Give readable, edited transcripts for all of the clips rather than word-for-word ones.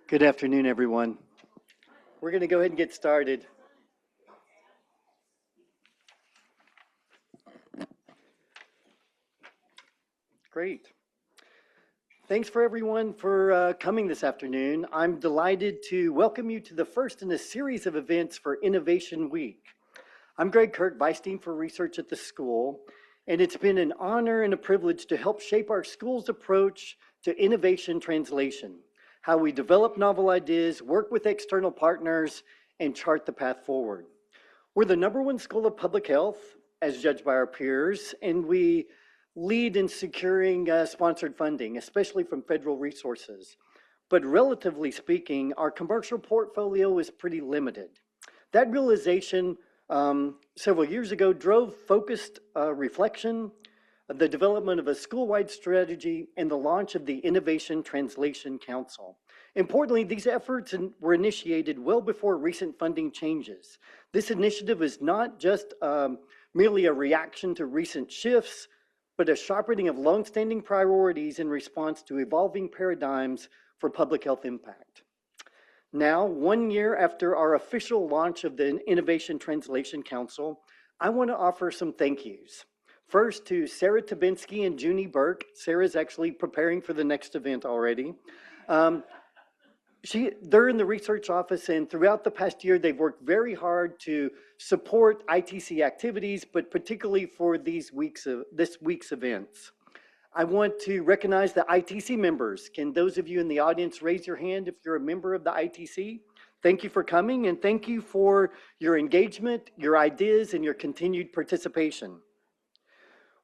Good afternoon, everyone. We're going to go ahead and get started. Great. Thanks for everyone for coming this afternoon. I'm delighted to welcome you to the first in a series of events for Innovation Week. I'm Greg Kirk, Vice Dean for Research at the school, and it's been an honor and a privilege to help shape our school's approach to innovation translation, how we develop novel ideas, work with external partners, and chart the path forward. We're the #1 school of public health, as judged by our peers, and we lead in securing sponsored funding, especially from federal resources. But relatively speaking, our commercial portfolio is pretty limited. That realization several years ago drove focused reflection, the development of a school-wide strategy, and the launch of the Innovation Translation Council. Importantly, these efforts were initiated well before recent funding changes. This initiative is not just merely a reaction to recent shifts, but a sharpening of longstanding priorities in response to evolving paradigms for public health impact. Now, 1 year after our official launch of the Innovation Translation Council, I want to offer some thank yous. First, to Sarah Tabinski and Junie Burke. Sarah's actually preparing for the next event already. They're in the research office, and throughout the past year, they've worked very hard to support ITC activities, but particularly for this week's events. I want to recognize the ITC members. Can those of you in the audience raise your hand if you're a member of the ITC? Thank you for coming, and thank you for your engagement, your ideas, and your continued participation.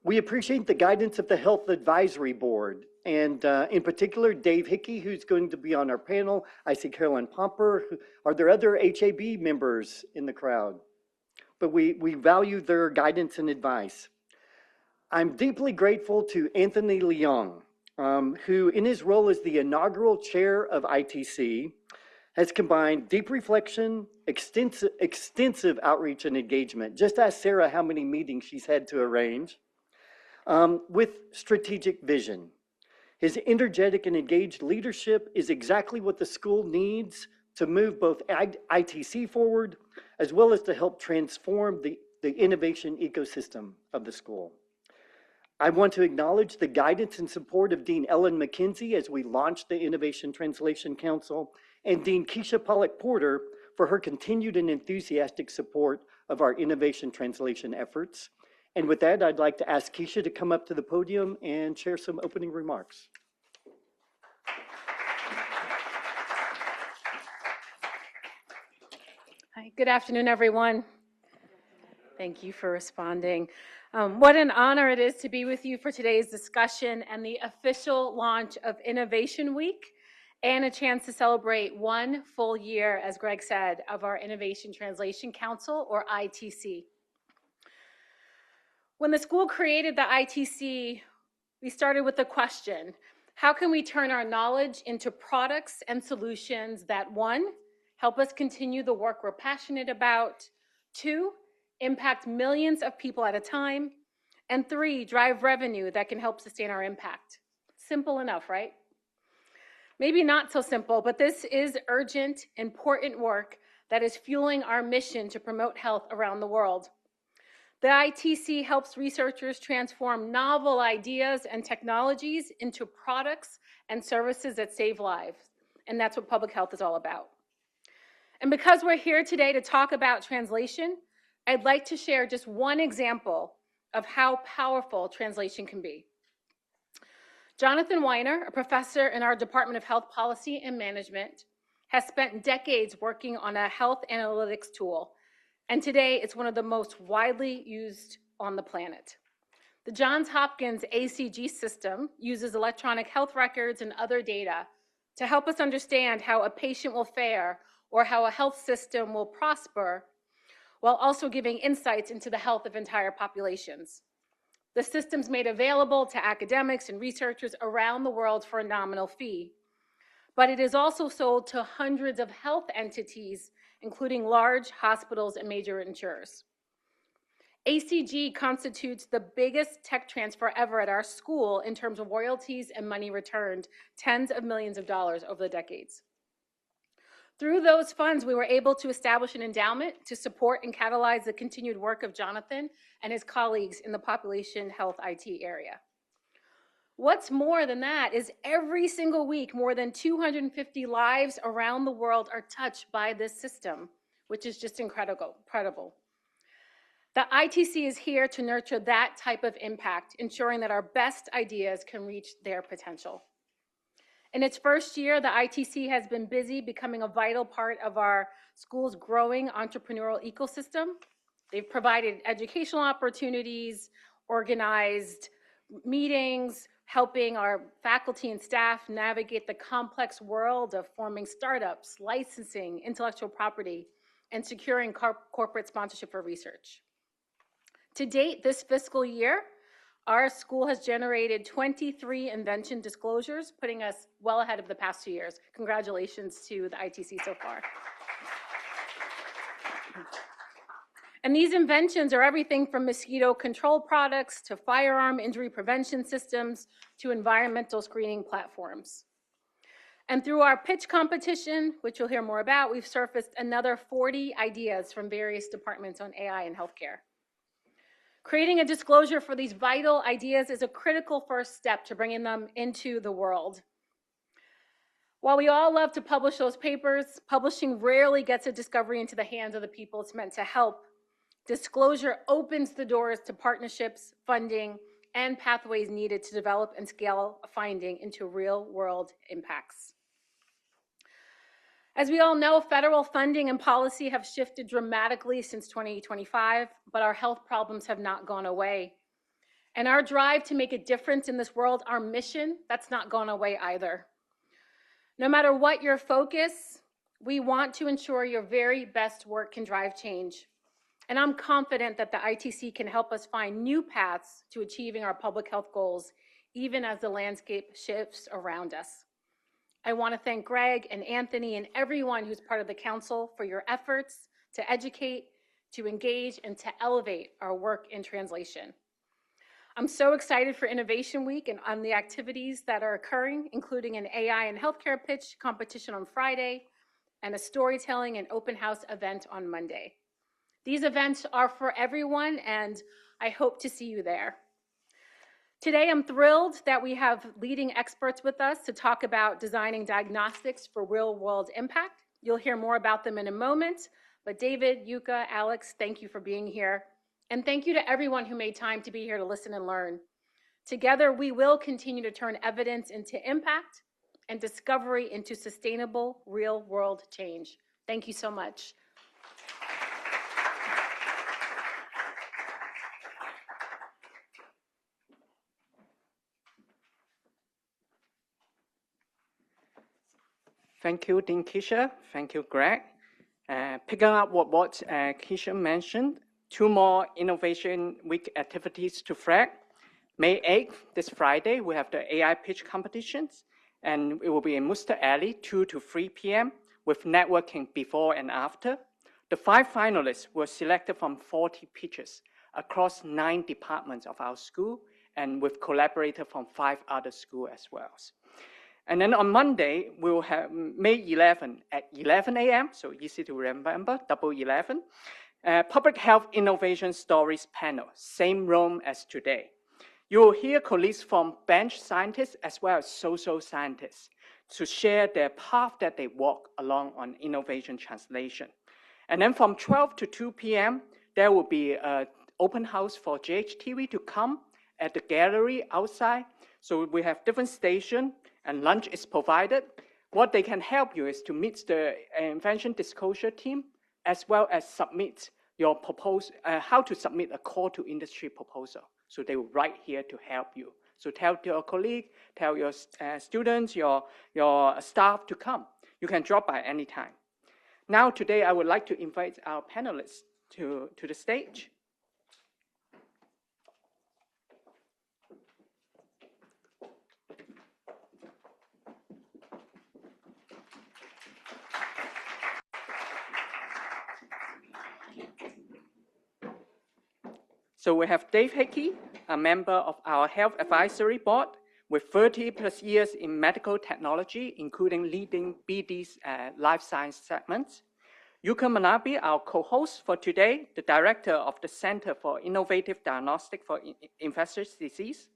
We appreciate the guidance of the Health Advisory Board, and in particular, Dave Hickey, who's going to be on our panel. I see Carolyn Pomper. Are there other HAB members in the crowd? But we value their guidance and advice. I'm deeply grateful to Anthony Leong, who in his role as the inaugural chair of ITC, has combined deep reflection, extensive outreach and engagement. Just ask Sarah how many meetings she's had to arrange, with strategic vision. His energetic and engaged leadership is exactly what the school needs to move both ITC forward, as well as to help transform the innovation ecosystem of the school. I want to acknowledge the guidance and support of Dean Ellen McKenzie as we launch the Innovation Translation Council, and Dean Keisha Pollack-Porter for her continued and enthusiastic support of our innovation translation efforts. And with that, I'd like to ask Keisha to come up to the podium and share some opening remarks. Hi, good afternoon, everyone. Thank you for responding. What an honor it is to be with you for today's discussion and the official launch of Innovation Week, and a chance to celebrate 1 full year, as Greg said, of our Innovation Translation Council, or ITC. When the school created the ITC, we started with the question, how can we turn our knowledge into products and solutions that, 1, help us continue the work we're passionate about, 2, impact millions of people at a time, and 3, drive revenue that can help sustain our impact. Simple enough, right? Maybe not so simple, but this is urgent, important work that is fueling our mission to promote health around the world. The ITC helps researchers transform novel ideas and technologies into products and services that save lives, and that's what public health is all about. And because we're here today to talk about translation, I'd like to share just one example of how powerful translation can be. Jonathan Weiner, a professor in our Department of Health Policy and Management, has spent decades working on a health analytics tool, and today it's one of the most widely used on the planet. The Johns Hopkins ACG system uses electronic health records and other data to help us understand how a patient will fare or how a health system will prosper, while also giving insights into the health of entire populations. The system's made available to academics and researchers around the world for a nominal fee, but it is also sold to hundreds of health entities, including large hospitals and major insurers. ACG constitutes the biggest tech transfer ever at our school in terms of royalties and money returned, tens of millions of dollars over the decades. Through those funds, we were able to establish an endowment to support and catalyze the continued work of Jonathan and his colleagues in the population health IT area. What's more than that is every single week, more than 250 lives around the world are touched by this system, which is just incredible. The ITC is here to nurture that type of impact, ensuring that our best ideas can reach their potential. In its first year, the ITC has been busy becoming a vital part of our school's growing entrepreneurial ecosystem. They've provided educational opportunities, organized meetings, helping our faculty and staff navigate the complex world of forming startups, licensing, intellectual property, and securing corporate sponsorship for research. To date, this fiscal year, our school has generated 23 invention disclosures, putting us well ahead of the past 2 years. Congratulations to the ITC so far. And these inventions are everything from mosquito control products to firearm injury prevention systems to environmental screening platforms. And through our pitch competition, which you'll hear more about, we've surfaced another 40 ideas from various departments on AI and healthcare. Creating a disclosure for these vital ideas is a critical first step to bringing them into the world. While we all love to publish those papers, publishing rarely gets a discovery into the hands of the people it's meant to help. Disclosure opens the doors to partnerships, funding, and pathways needed to develop and scale a finding into real-world impacts. As we all know, federal funding and policy have shifted dramatically since 2025, but our health problems have not gone away. And our drive to make a difference in this world, our mission, that's not gone away either. No matter what your focus, we want to ensure your very best work can drive change. And I'm confident that the ITC can help us find new paths to achieving our public health goals, even as the landscape shifts around us. I want to thank Greg and Anthony and everyone who's part of the council for your efforts to educate, to engage, and to elevate our work in translation. I'm so excited for Innovation Week and on the activities that are occurring, including an AI and healthcare pitch competition on Friday and a storytelling and open house event on Monday. These events are for everyone, and I hope to see you there. Today, I'm thrilled that we have leading experts with us to talk about designing diagnostics for real-world impact. You'll hear more about them in a moment, but David, Yuka, Alex, thank you for being here. And thank you to everyone who made time to be here to listen and learn. Together, we will continue to turn evidence into impact and discovery into sustainable real-world change. Thank you so much. Thank you, Dean Keisha. Thank you, Greg. Picking up what Keisha mentioned, 2 more Innovation Week activities to flag. May 8th, this Friday, we have the AI pitch competitions, and it will be in Muster Alley, 2 to 3 p.m., with networking before and after. The 5 finalists were selected from 40 pitches across 9 departments of our school, and with collaborators from 5 other schools as well. And then on Monday, we will have May 11 at 11 a.m., so easy to remember, double 11. Public Health Innovation Stories panel, same room as today. You will hear colleagues from bench scientists as well as social scientists to share their path that they walk along on innovation translation. And then from 12 to 2 p.m., there will be an open house for JHTV to come at the gallery outside. So we have different stations, and lunch is provided. What they can help you is to meet the invention disclosure team, as well as submit your proposal, how to submit a call to industry proposal. So they will write here to help you. So tell your colleague, tell your students, your staff to come. You can drop by any time. Now today I would like to invite our panelists to the stage. So we have Dave Hickey, a member of our Health Advisory Board. with 30 plus years in medical technology, including leading BD's life science segments. Yuka Manabe, our co-host for today, the director of the Center for Innovative Diagnostics for Infectious Disease,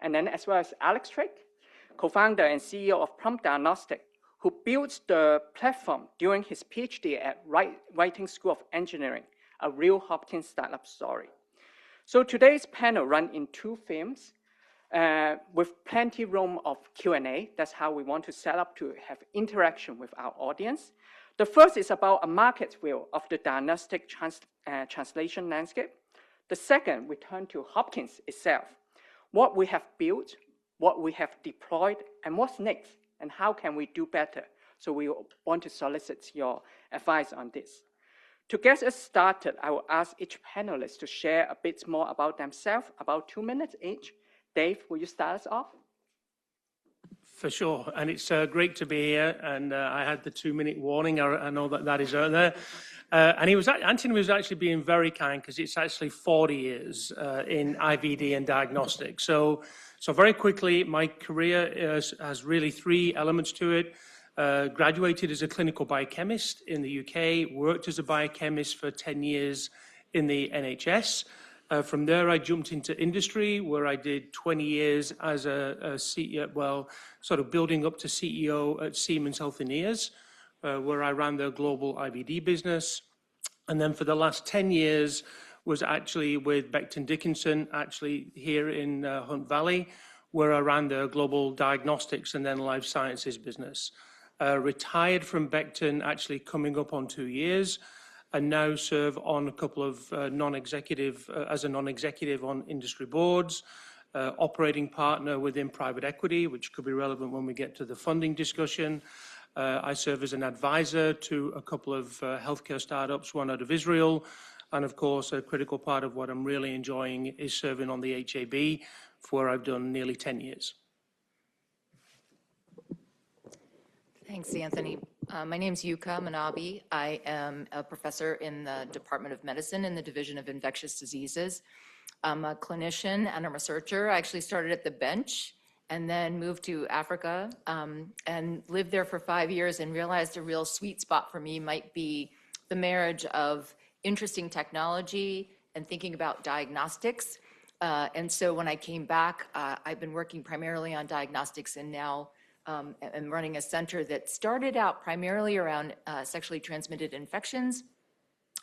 and then as well as Alex Trick, co-founder and CEO of Prompt Diagnostics, who built the platform during his PhD at Writing School of Engineering, a real Hopkins startup story. So today's panel runs in two themes with plenty room of Q&A. That's how we want to set up to have interaction with our audience. The first is about a market view of the diagnostic translation landscape. The second, we turn to Hopkins itself, what we have built, what we have deployed, and what's next, and how can we do better. So we want to solicit your advice on this. To get us started, I will ask each panelist to share a bit more about themselves, about 2 minutes each. Dave, will you start us off? For sure, and it's great to be here, and I had the 2-minute warning. I know that is out there. And Anthony was actually being very kind because it's actually 40 years in IVD and diagnostics. So very quickly, my career has really 3 elements to it. Graduated as a clinical biochemist in the UK, worked as a biochemist for 10 years in the NHS. From there, I jumped into industry, where I did 20 years as a CEO, well, sort of building up to CEO at Siemens Healthineers, where I ran their global IVD business. And then for the last 10 years was actually with Becton Dickinson, actually here in Hunt Valley, where I ran their global diagnostics and then life sciences business. Retired from Becton, actually coming up on 2 years, and now serve on a couple of as a non-executive on industry boards, operating partner within private equity, which could be relevant when we get to the funding discussion. I serve as an advisor to a couple of healthcare startups, one out of Israel, and of course, a critical part of what I'm really enjoying is serving on the HAB, for where I've done nearly 10 years. Thanks, Anthony. My name is Yuka Manabe. I am a professor in the Department of Medicine in the Division of Infectious Diseases. I'm a clinician and a researcher. I actually started at the bench and then moved to Africa and lived there for 5 years and realized a real sweet spot for me might be the marriage of interesting technology and thinking about diagnostics. And so when I came back, I've been working primarily on diagnostics and now I'm running a center that started out primarily around sexually transmitted infections.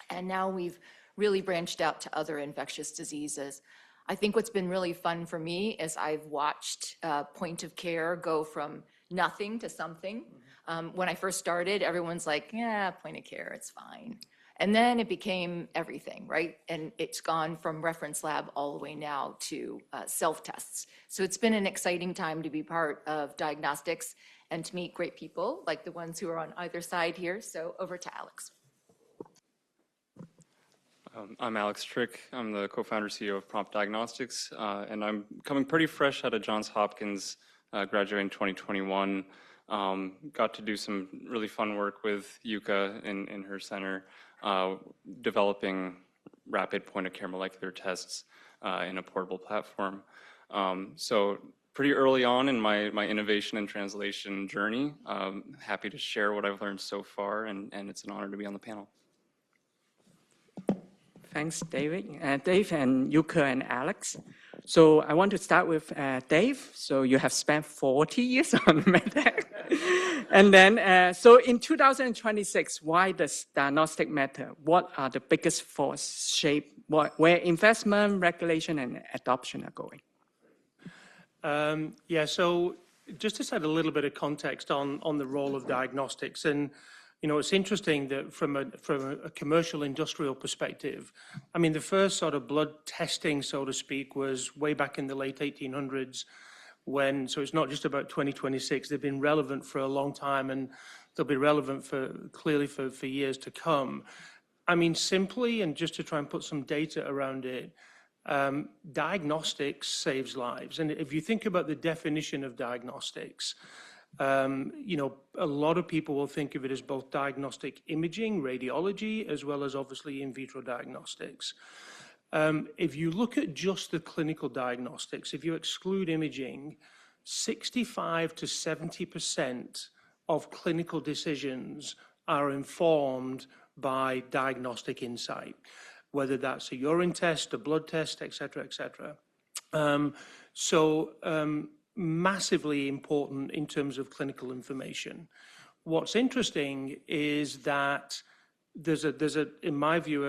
And now we've really branched out to other infectious diseases. I think what's been really fun for me is I've watched point of care go from nothing to something. When I first started, everyone's like, yeah, point of care, it's fine. And then it became everything, right? And it's gone from reference lab all the way now to self-tests. So it's been an exciting time to be part of diagnostics and to meet great people like the ones who are on either side here. So over to Alex. I'm Alex Trick. I'm the co-founder CEO of Prompt Diagnostics, and I'm coming pretty fresh out of Johns Hopkins, graduating in 2021. Got to do some really fun work with Yuka in her center, developing rapid point-of-care molecular tests in a portable platform. So pretty early on in my innovation and translation journey. Happy to share what I've learned so far, and it's an honor to be on the panel. Thanks, David. Dave and Yuka and Alex. So I want to start with Dave. So you have spent 40 years on medtech. And then, so in 2026, why does diagnostic matter? What are the biggest force shape where investment, regulation, and adoption are going? Yeah, so just to set a little bit of context on the role of diagnostics, and you know, it's interesting that from a commercial industrial perspective, I mean, the first sort of blood testing, so to speak, was way back in the late 1800s when, so it's not just about 2026, they've been relevant for a long time and they'll be relevant clearly for years to come. I mean, simply, and just to try and put some data around it, diagnostics saves lives. And if you think about the definition of diagnostics, you know, a lot of people will think of it as both diagnostic imaging, radiology, as well as obviously in vitro diagnostics. If you look at just the clinical diagnostics, if you exclude imaging, 65 to 70% of clinical decisions are informed by diagnostic insight, whether that's a urine test, a blood test, et cetera, et cetera. Massively important in terms of clinical information. What's interesting is that there's a in my view,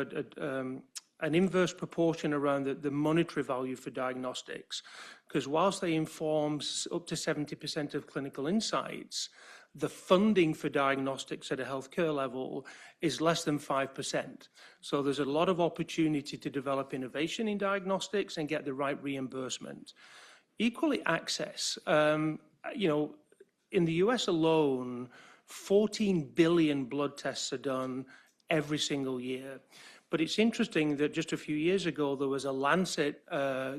an inverse proportion around the monetary value for diagnostics, because whilst they inform up to 70% of clinical insights, the funding for diagnostics at a healthcare level is less than 5%. So there's a lot of opportunity to develop innovation in diagnostics and get the right reimbursement. Equally, access. In the US alone, 14 billion blood tests are done every single year. But it's interesting that just a few years ago, there was a Lancet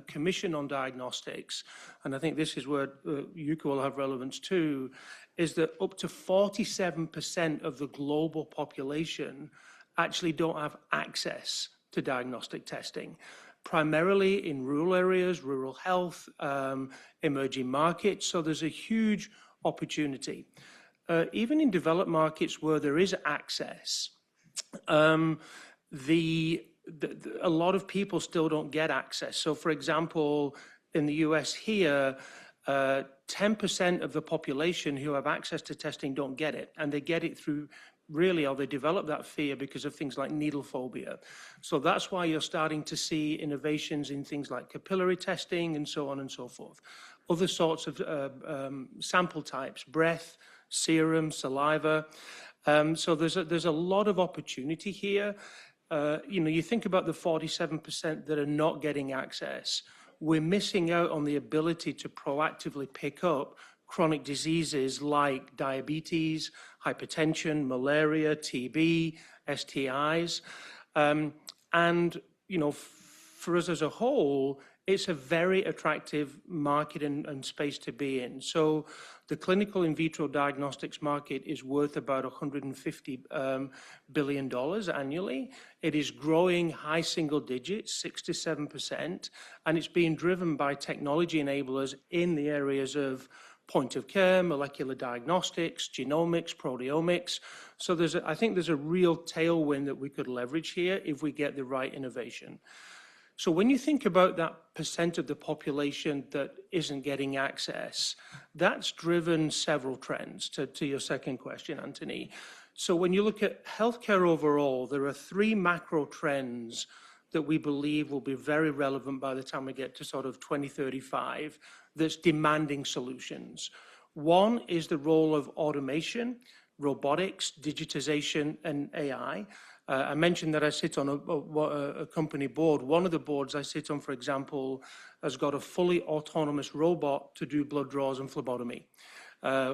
commission on diagnostics, and I think this is where Yuka will have relevance too, is that up to 47% of the global population actually don't have access to diagnostic testing, primarily in rural areas, rural health, emerging markets. So there's a huge opportunity. Even in developed markets where there is access, a lot of people still don't get access. So for example, in the US here, 10% of the population who have access to testing don't get it, and they get it through or they develop that fear because of things like needle phobia. So that's why you're starting to see innovations in things like capillary testing and so on and so forth. Other sorts of sample types, breath, serum, saliva. So there's a lot of opportunity here. You think about the 47% that are not getting access. We're missing out on the ability to proactively pick up chronic diseases like diabetes, hypertension, malaria, TB, STIs. For us as a whole, it's a very attractive market and space to be in. So the clinical in vitro diagnostics market is worth about $150 billion annually. It is growing high single digits, 6 to 7%, and it's being driven by technology enablers in the areas of point of care, molecular diagnostics, genomics, proteomics. So I think there's a real tailwind that we could leverage here if we get the right innovation. So when you think about that percent of the population that isn't getting access, that's driven several trends, to your second question, Anthony. So when you look at healthcare overall, there are 3 macro trends that we believe will be very relevant by the time we get to sort of 2035 that's demanding solutions. One is the role of automation, robotics, digitization, and AI. I mentioned that I sit on a company board. One of the boards I sit on, for example, has got a fully autonomous robot to do blood draws and phlebotomy,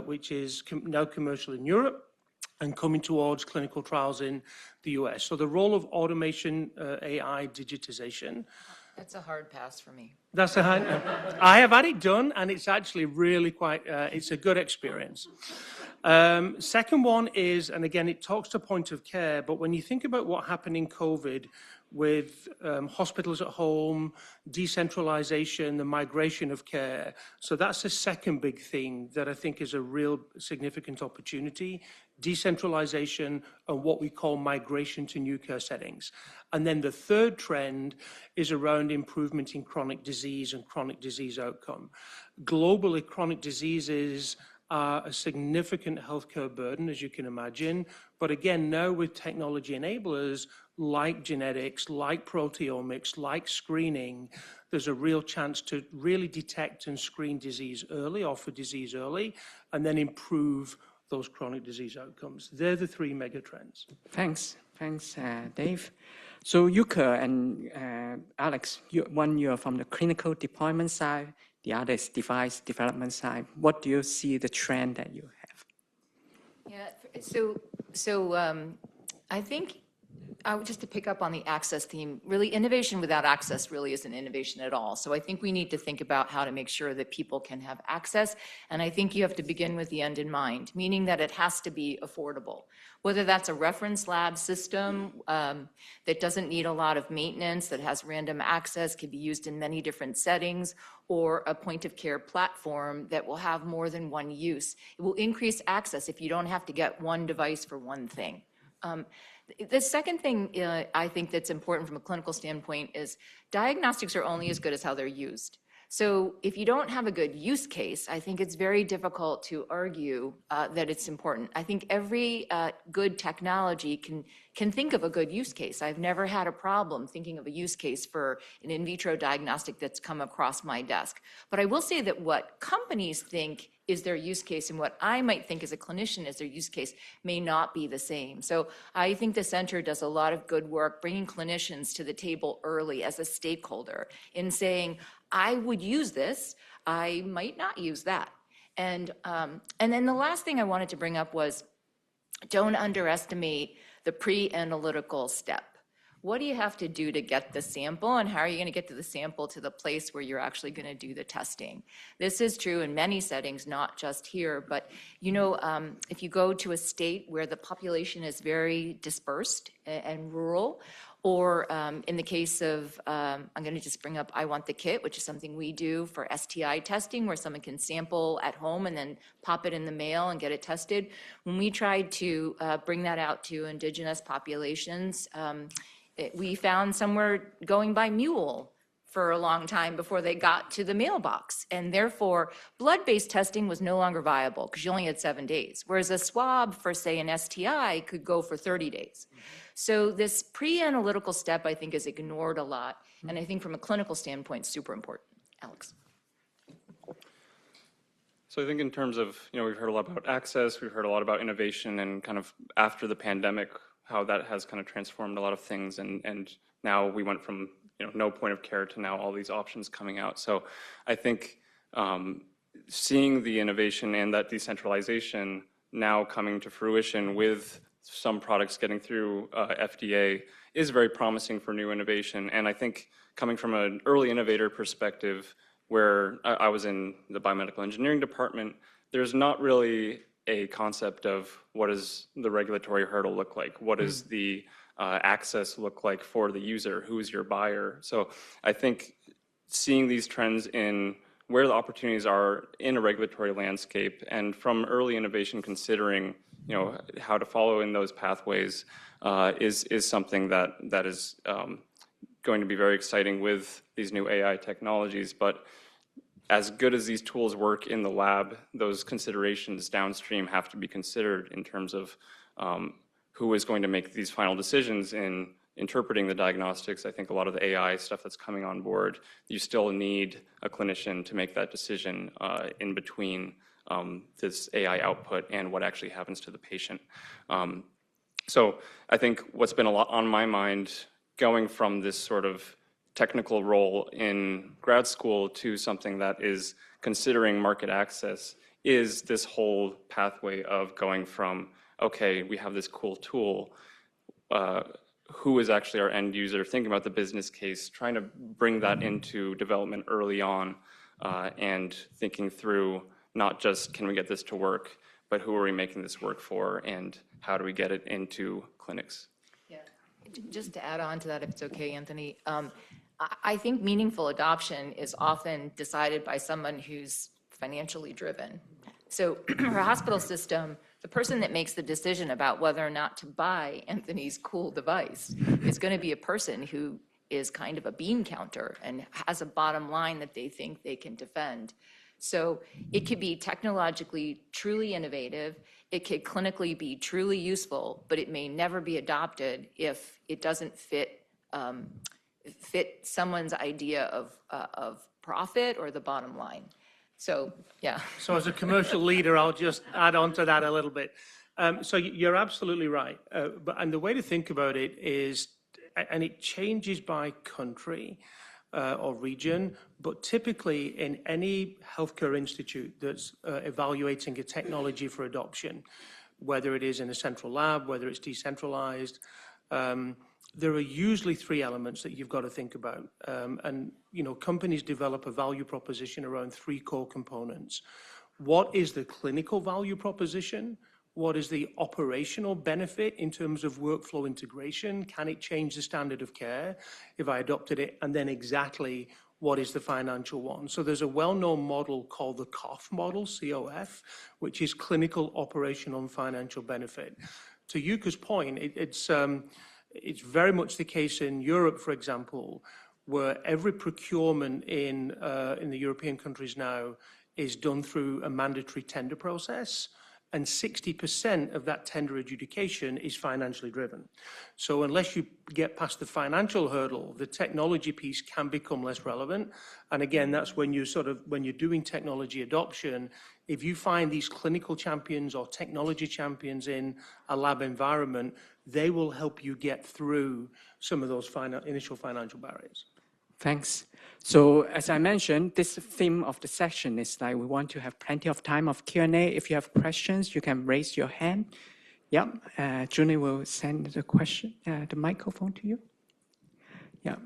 which is now commercial in Europe and coming towards clinical trials in the US. So the role of automation, AI, digitization. That's a hard pass for me. I have had it done, and it's actually really it's a good experience. Second one is, and again, it talks to point of care, but when you think about what happened in COVID with hospitals at home, decentralization, the migration of care. So that's the second big thing that I think is a real significant opportunity, decentralization and what we call migration to new care settings. And then the third trend is around improvement in chronic disease and chronic disease outcome. Globally, chronic diseases are a significant healthcare burden, as you can imagine. But again, now with technology enablers like genetics, like proteomics, like screening, there's a real chance to really detect and screen disease early, offer disease early, and then improve those chronic disease outcomes. They're the 3 mega trends. Thanks, Dave. So Yuka and Alex, one you're from the clinical deployment side, the other is device development side. What do you see the trend that you have? Yeah, so I think just to pick up on the access theme, really innovation without access really isn't innovation at all. So I think we need to think about how to make sure that people can have access. And I think you have to begin with the end in mind, meaning that it has to be affordable. Whether that's a reference lab system that doesn't need a lot of maintenance, that has random access, can be used in many different settings, or a point of care platform that will have more than one use. It will increase access if you don't have to get one device for one thing. The second thing I think that's important from a clinical standpoint is diagnostics are only as good as how they're used. So if you don't have a good use case, I think it's very difficult to argue that it's important. I think every good technology can think of a good use case. I've never had a problem thinking of a use case for an in vitro diagnostic that's come across my desk. But I will say that what companies think is their use case and what I might think as a clinician is their use case may not be the same. So I think the center does a lot of good work bringing clinicians to the table early as a stakeholder in saying, I would use this, I might not use that. And then the last thing I wanted to bring up was don't underestimate the pre-analytical step. What do you have to do to get the sample, and how are you going to get to the sample to the place where you're actually going to do the testing? This is true in many settings, not just here, but you know, if you go to a state where the population is very dispersed and rural, or in the case of, I'm going to just bring up I Want the Kit, which is something we do for STI testing, where someone can sample at home and then pop it in the mail and get it tested. When we tried to bring that out to indigenous populations, we found some were going by mule for a long time before they got to the mailbox. And therefore, blood-based testing was no longer viable because you only had 7 days, whereas a swab for, say, an STI could go for 30 days. So this pre-analytical step, I think, is ignored a lot. And I think from a clinical standpoint, super important. Alex. So I think in terms of, we've heard a lot about access, we've heard a lot about innovation, and kind of after the pandemic, how that has kind of transformed a lot of things. And now we went from, no point of care to now all these options coming out. So I think seeing the innovation and that decentralization now coming to fruition with some products getting through FDA is very promising for new innovation. And I think coming from an early innovator perspective, where I was in the biomedical engineering department, there's not really a concept of what does the regulatory hurdle look like? What does the access look like for the user? Who's your buyer? So I think seeing these trends in where the opportunities are in a regulatory landscape, and from early innovation considering how to follow in those pathways is something that is going to be very exciting with these new AI technologies. But as good as these tools work in the lab, those considerations downstream have to be considered in terms of who is going to make these final decisions in interpreting the diagnostics. I think a lot of the AI stuff that's coming on board, you still need a clinician to make that decision in between this AI output and what actually happens to the patient. So I think what's been a lot on my mind going from this sort of technical role in grad school to something that is considering market access is this whole pathway of going from, okay, we have this cool tool, who is actually our end user, thinking about the business case, trying to bring that into development early on, and thinking through not just can we get this to work, but who are we making this work for, and how do we get it into clinics? Yeah, just to add on to that, if it's okay, Anthony, I think meaningful adoption is often decided by someone who's financially driven. So for a hospital system, the person that makes the decision about whether or not to buy Anthony's cool device is going to be a person who is kind of a bean counter and has a bottom line that they think they can defend. So it could be technologically truly innovative, it could clinically be truly useful, but it may never be adopted if it doesn't fit someone's idea of profit or the bottom line. So, yeah. So as a commercial leader, I'll just add on to that a little bit. So you're absolutely right. And the way to think about it is, and it changes by country or region, but typically in any healthcare institute that's evaluating a technology for adoption, whether it is in a central lab, whether it's decentralized, there are usually three elements that you've got to think about. And, companies develop a value proposition around three core components. What is the clinical value proposition? What is the operational benefit in terms of workflow integration? Can it change the standard of care if I adopted it? And then exactly what is the financial one? So there's a well-known model called the COF model, COF, which is clinical, operational, and financial benefit. To Yuka's point, it's very much the case in Europe, for example, where every procurement in the European countries now is done through a mandatory tender process, and 60% of that tender adjudication is financially driven. So unless you get past the financial hurdle, the technology piece can become less relevant. And again, that's when when you're doing technology adoption, if you find these clinical champions or technology champions in a lab environment, they will help you get through some of those initial financial barriers. Thanks. So as I mentioned, this theme of the session is like we want to have plenty of time of Q&A. If you have questions, you can raise your hand. Yeah, Julie will send the question, the microphone to you. Yeah.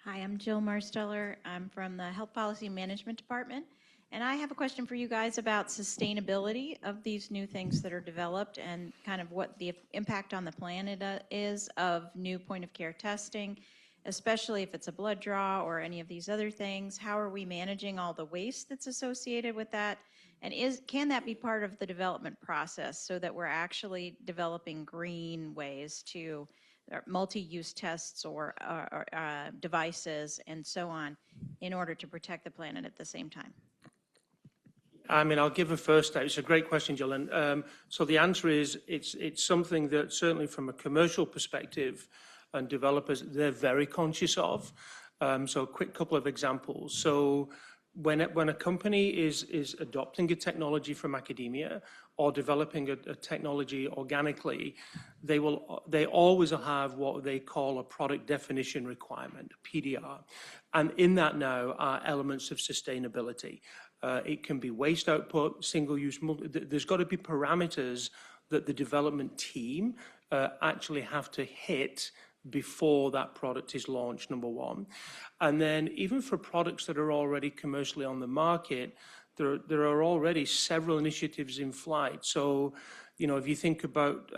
Hi, I'm Jill Marsteller. I'm from the Health Policy Management Department. And I have a question for you guys about sustainability of these new things that are developed and kind of what the impact on the planet is of new point of care testing, especially if it's a blood draw or any of these other things. How are we managing all the waste that's associated with that? And can that be part of the development process so that we're actually developing green ways to multi-use tests or devices and so on in order to protect the planet at the same time? I mean, I'll give a first stab. It's a great question, Jill. And so the answer is it's something that certainly from a commercial perspective and developers, they're very conscious of. So a quick couple of examples. So when a company is adopting a technology from academia or developing a technology organically, they always have what they call a product definition requirement, PDR. And in that now are elements of sustainability. It can be waste output, single-use, there's got to be parameters that the development team actually have to hit before that product is launched, number one. And then even for products that are already commercially on the market, there are already several initiatives in flight. So, if you think about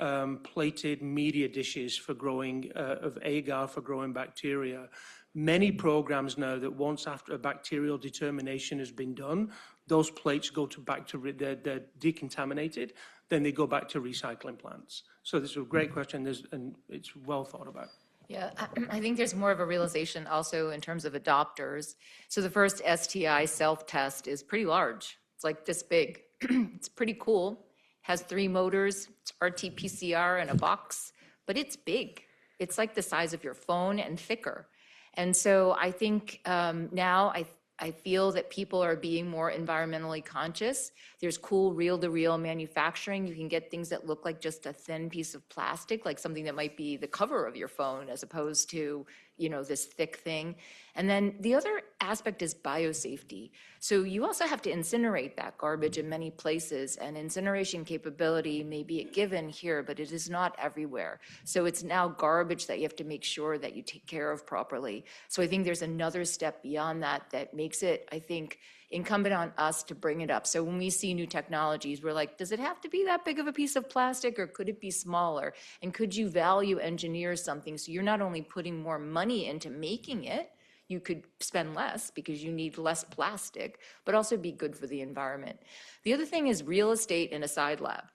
plated media dishes for growing, of agar for growing bacteria, many programs know that once after a bacterial determination has been done, those plates go back to they're decontaminated, then they go back to recycling plants. So this is a great question, and it's well thought about. Yeah, I think there's more of a realization also in terms of adopters. So the first STI self-test is pretty large. It's like this big. It's pretty cool. Has 3 motors, it's RT-PCR in a box, but it's big. It's like the size of your phone and thicker. And so I think now I feel that people are being more environmentally conscious. There's cool reel-to-reel manufacturing. You can get things that look like just a thin piece of plastic, like something that might be the cover of your phone as opposed to, this thick thing. And then the other aspect is biosafety. So you also have to incinerate that garbage in many places, and incineration capability may be a given here, but it is not everywhere. So it's now garbage that you have to make sure that you take care of properly. So I think there's another step beyond that makes it, I think, incumbent on us to bring it up. So when we see new technologies, we're like, does it have to be that big of a piece of plastic, or could it be smaller? And could you value engineer something so you're not only putting more money into making it, you could spend less because you need less plastic, but also be good for the environment. The other thing is real estate in a side lab.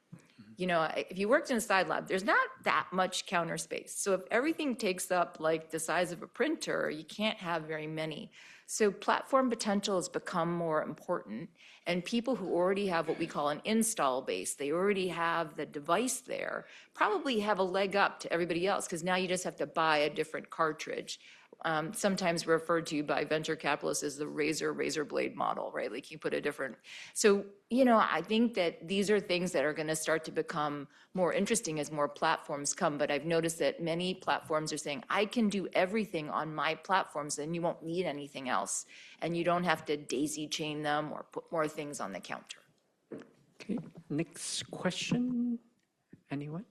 If you worked in a side lab, there's not that much counter space. So if everything takes up like the size of a printer, you can't have very many. So platform potential has become more important, and people who already have what we call an install base, they already have the device there, probably have a leg up to everybody else because now you just have to buy a different cartridge. Sometimes referred to by venture capitalists as the razor blade model, right? Like you put a different. So, I think that these are things that are going to start to become more interesting as more platforms come. But I've noticed that many platforms are saying, I can do everything on my platforms, and you won't need anything else. And you don't have to daisy chain them or put more things on the counter. Okay, next question. Anyone?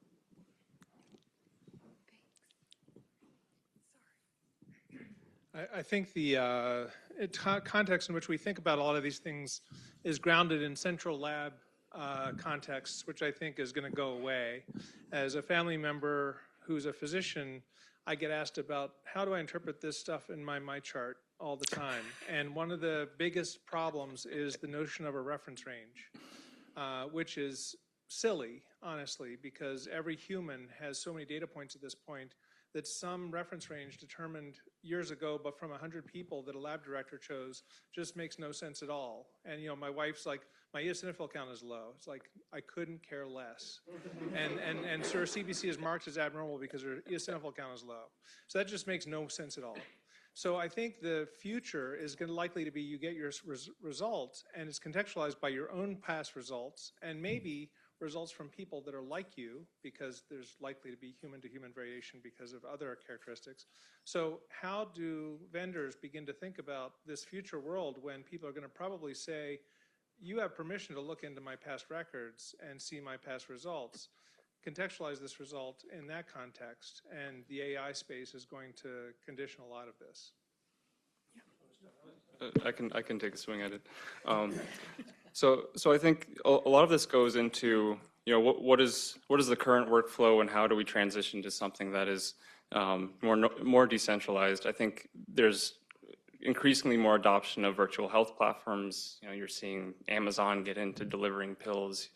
I think the context in which we think about a lot of these things is grounded in central lab contexts, which I think is going to go away. As a family member who's a physician, I get asked about how do I interpret this stuff in my chart all the time. And one of the biggest problems is the notion of a reference range, which is silly, honestly, because every human has so many data points at this point that some reference range determined years ago, but from 100 people that a lab director chose, just makes no sense at all. And my wife's like, my eosinophil count is low. It's like, I couldn't care less. and so her CBC is marked as abnormal because her eosinophil count is low. So that just makes no sense at all. So I think the future is likely to be you get your results and it's contextualized by your own past results and maybe results from people that are like you because there's likely to be human-to-human variation because of other characteristics. So how do vendors begin to think about this future world when people are going to probably say, you have permission to look into my past records and see my past results, contextualize this result in that context, and the AI space is going to condition a lot of this. I can take a swing at it. So I think a lot of this goes into what is the current workflow and how do we transition to something that is more decentralized. I think there's increasingly more adoption of virtual health platforms. You're seeing Amazon get into delivering pills.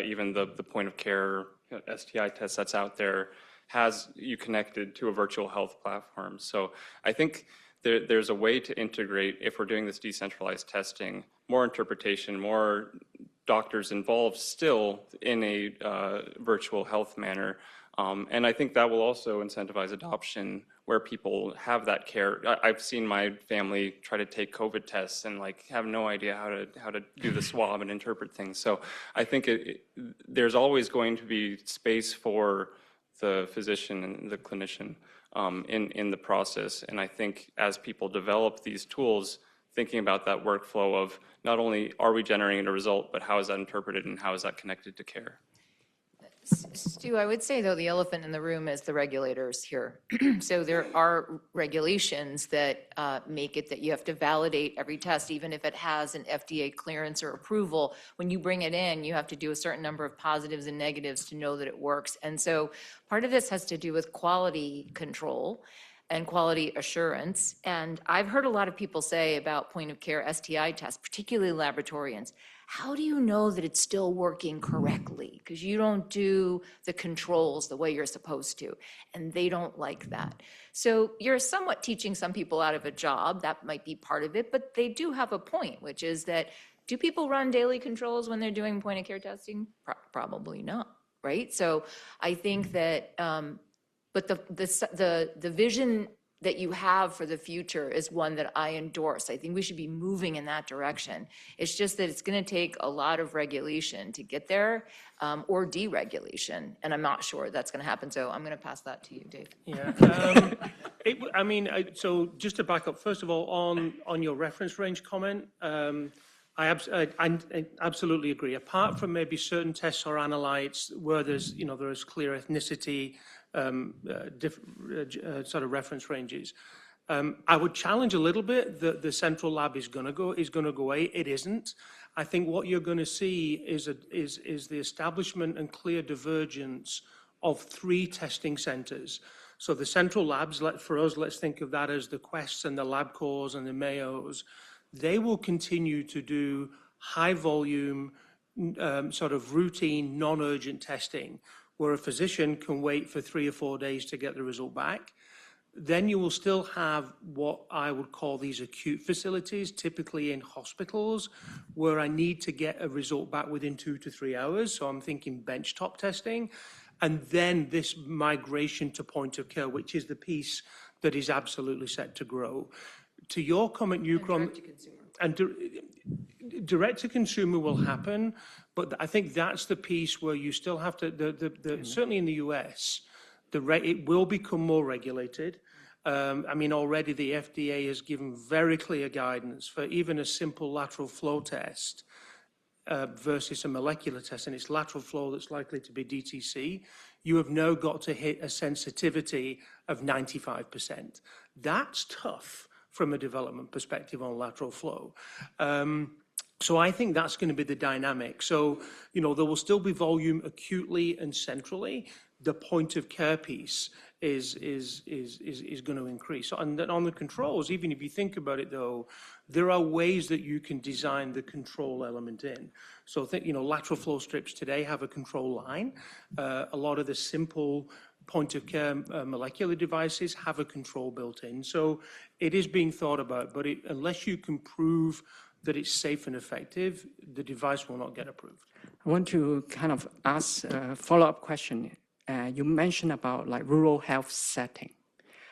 Even the point of care STI test that's out there has you connected to a virtual health platform. So I think there's a way to integrate, if we're doing this decentralized testing, more interpretation, more doctors involved still in a virtual health manner. And I think that will also incentivize adoption where people have that care. I've seen my family try to take COVID tests and have no idea how to do the swab and interpret things. So I think there's always going to be space for the physician and the clinician in the process. And I think as people develop these tools, thinking about that workflow of not only are we generating a result, but how is that interpreted and how is that connected to care? Stu, I would say, though, the elephant in the room is the regulators here. So there are regulations that make it that you have to validate every test, even if it has an FDA clearance or approval. When you bring it in, you have to do a certain number of positives and negatives to know that it works. And so part of this has to do with quality control and quality assurance. And I've heard a lot of people say about point of care STI tests, particularly laboratorians, how do you know that it's still working correctly? Because you don't do the controls the way you're supposed to, and they don't like that. So you're somewhat teaching some people out of a job. That might be part of it, but they do have a point, which is that do people run daily controls when they're doing point of care testing? Probably not, right? So I think that, but the vision that you have for the future is one that I endorse. I think we should be moving in that direction. It's just that it's going to take a lot of regulation to get there, or deregulation, and I'm not sure that's going to happen. So I'm going to pass that to you, Dave. Yeah. So just to back up, first of all, on your reference range comment, I absolutely agree. Apart from maybe certain tests or analytes where there's clear ethnicity, sort of reference ranges, I would challenge a little bit that the central lab is going to go away. It isn't. I think what you're going to see is the establishment and clear divergence of 3 testing centers. So the central labs, for us, let's think of that as the Quests and the LabCorps and the Mayos. They will continue to do high volume, sort of routine, non-urgent testing, where a physician can wait for 3 or 4 days to get the result back. Then you will still have what I would call these acute facilities, typically in hospitals, where I need to get a result back within 2 to 3 hours. So I'm thinking benchtop testing. And then this migration to point of care, which is the piece that is absolutely set to grow. To your comment, Yuka, and direct to consumer will happen, but I think that's the piece where you still have to, certainly in the US, it will become more regulated. Already the FDA has given very clear guidance for even a simple lateral flow test. versus a molecular test, and it's lateral flow that's likely to be DTC, you have now got to hit a sensitivity of 95%. That's tough from a development perspective on lateral flow. So I think that's going to be the dynamic. So, you know, there will still be volume acutely and centrally. The point of care piece is going to increase. And then on the controls, even if you think about it though, there are ways that you can design the control element in. So think, you know, lateral flow strips today have a control line. A lot of the simple point of care molecular devices have a control built in. So it is being thought about, but unless you can prove that it's safe and effective, the device will not get approved. I want to kind of ask a follow-up question. You mentioned about like rural health setting.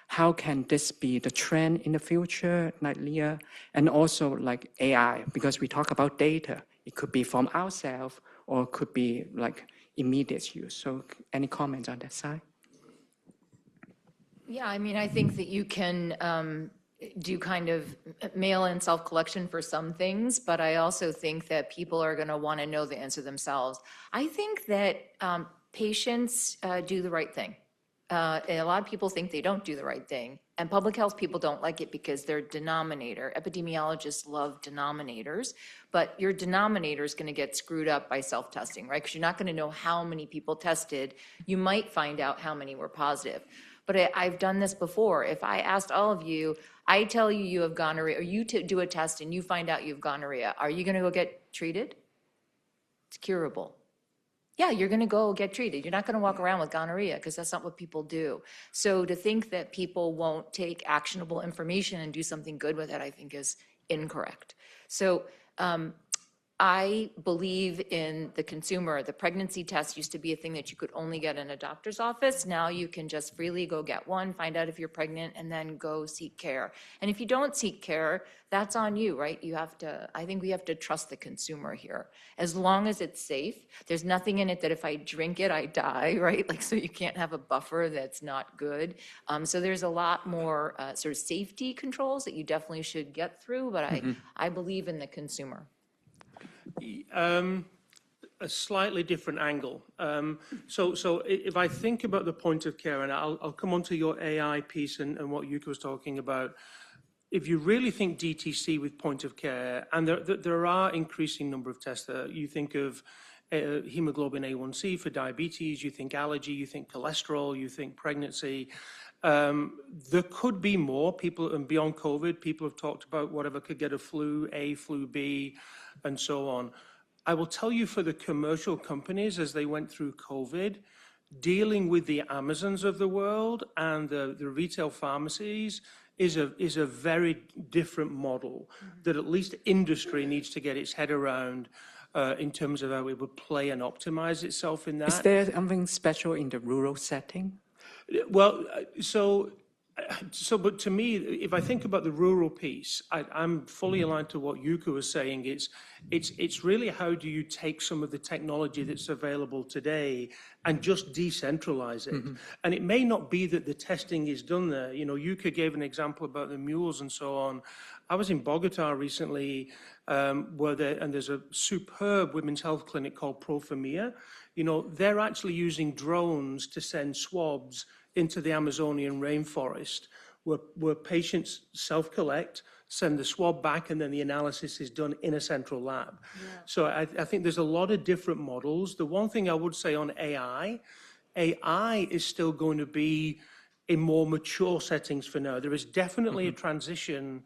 How can this be the trend in the future, like Leah, and also like AI? Because we talk about data. It could be from ourselves or it could be like immediate use. So any comments on that side? Yeah, I mean, I think that you can do kind of mail-in self-collection for some things, but I also think that people are going to want to know the answer themselves. I think that patients do the right thing. And a lot of people think they don't do the right thing. And public health people don't like it because their denominator, epidemiologists love denominators, but your denominator is going to get screwed up by self-testing, right? Because you're not going to know how many people tested. You might find out how many were positive. But I've done this before. If I asked all of you, I tell you you have gonorrhea, or you do a test and you find out you have gonorrhea, are you going to go get treated? It's curable. Yeah, you're going to go get treated. You're not going to walk around with gonorrhea because that's not what people do. So to think that people won't take actionable information and do something good with it, I think is incorrect. So I believe in the consumer. The pregnancy test used to be a thing that you could only get in a doctor's office. Now you can just freely go get one, find out if you're pregnant, and then go seek care. And if you don't seek care, that's on you, right? You have to, I think we have to trust the consumer here. As long as it's safe, there's nothing in it that if I drink it, I die, right? Like, so you can't have a buffer that's not good. So there's a lot more sort of safety controls that you definitely should get through, but I believe in the consumer. A slightly different angle. So if I think about the point of care, and I'll come on to your AI piece and what Yuka was talking about, if you really think DTC with point of care, and there are increasing number of tests there, you think of hemoglobin A1C for diabetes, you think allergy, you think cholesterol, you think pregnancy. There could be more people, and beyond COVID, people have talked about whatever could get a flu A, flu B, and so on. I will tell you, for the commercial companies, as they went through COVID, dealing with the Amazons of the world and the retail pharmacies is a very different model that at least industry needs to get its head around in terms of how it would play and optimize itself in that. Is there something special in the rural setting? Well, but to me, if I think about the rural piece, I'm fully aligned to what Yuka was saying. It's really how do you take some of the technology that's available today and just decentralize it. And it may not be that the testing is done there. You know, Yuka gave an example about the mules and so on. I was in Bogota recently, there's a superb women's health clinic called Profamia. You know, they're actually using drones to send swabs into the Amazonian rainforest, where patients self-collect, send the swab back, and then the analysis is done in a central lab. Yeah. So I think there's a lot of different models. The one thing I would say on AI is still going to be in more mature settings for now. There is definitely a transition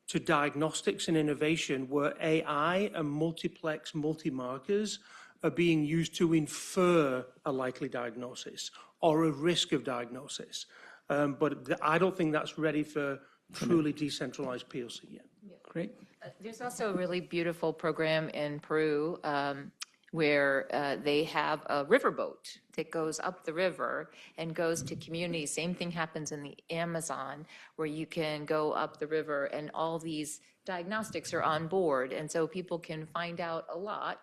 to diagnostics and innovation where AI and multiplex multi-markers are being used to infer a likely diagnosis or a risk of diagnosis. But I don't think that's ready for truly decentralized POC yet. Yeah. Great. There's also a really beautiful program in Peru where they have a riverboat that goes up the river and goes to communities. Same thing happens in the Amazon, where you can go up the river and all these diagnostics are on board. And so people can find out a lot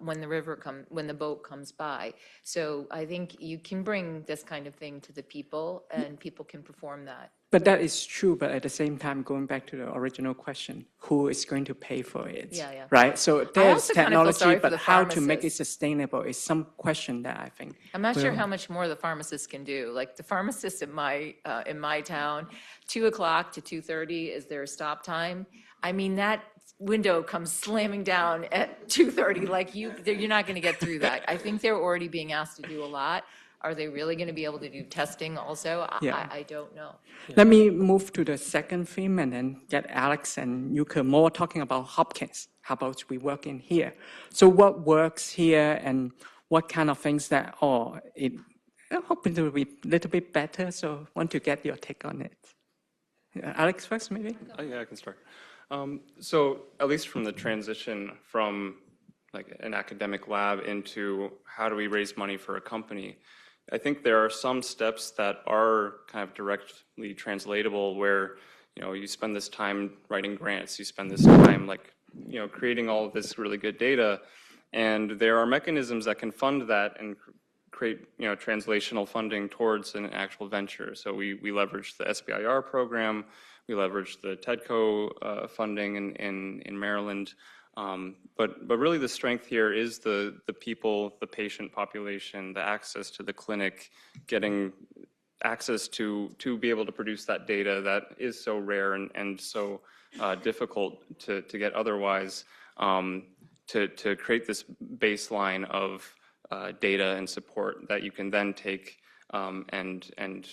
when the boat comes by. So I think you can bring this kind of thing to the people, and people can perform that. But that is true, but at the same time, going back to the original question, who is going to pay for it? Yeah. Right? So there's also kind of feel technology, sorry for but the how to make it pharmacists. sustainable is some question that I think. I'm not sure how much more the pharmacists can do. Like the pharmacist in my town, 2 o'clock to 2:30 is their stop time. I mean, that window comes slamming down at 2:30. Like you're not going to get through that. I think they're already being asked to do a lot. Are they really going to be able to do testing also? I don't know. Let me move to the second theme and then get Alex and Yuka more talking about Hopkins. How about we work in here? So what works here and what kind of things that, I'm hoping to be a little bit better, so want to get your take on it. Alex first, maybe? Yeah, I can start. So at least from the transition from like an academic lab into how do we raise money for a company, I think there are some steps that are kind of directly translatable where, you spend this time writing grants, you spend this time creating all of this really good data, and there are mechanisms that can fund that and create, translational funding towards an actual venture. So we leverage the SBIR program, we leverage the TEDCO funding in Maryland. But really the strength here is the people, the patient population, the access to the clinic, getting access to be able to produce that data that is so rare and so difficult to get otherwise, to create this baseline of data and support that you can then take and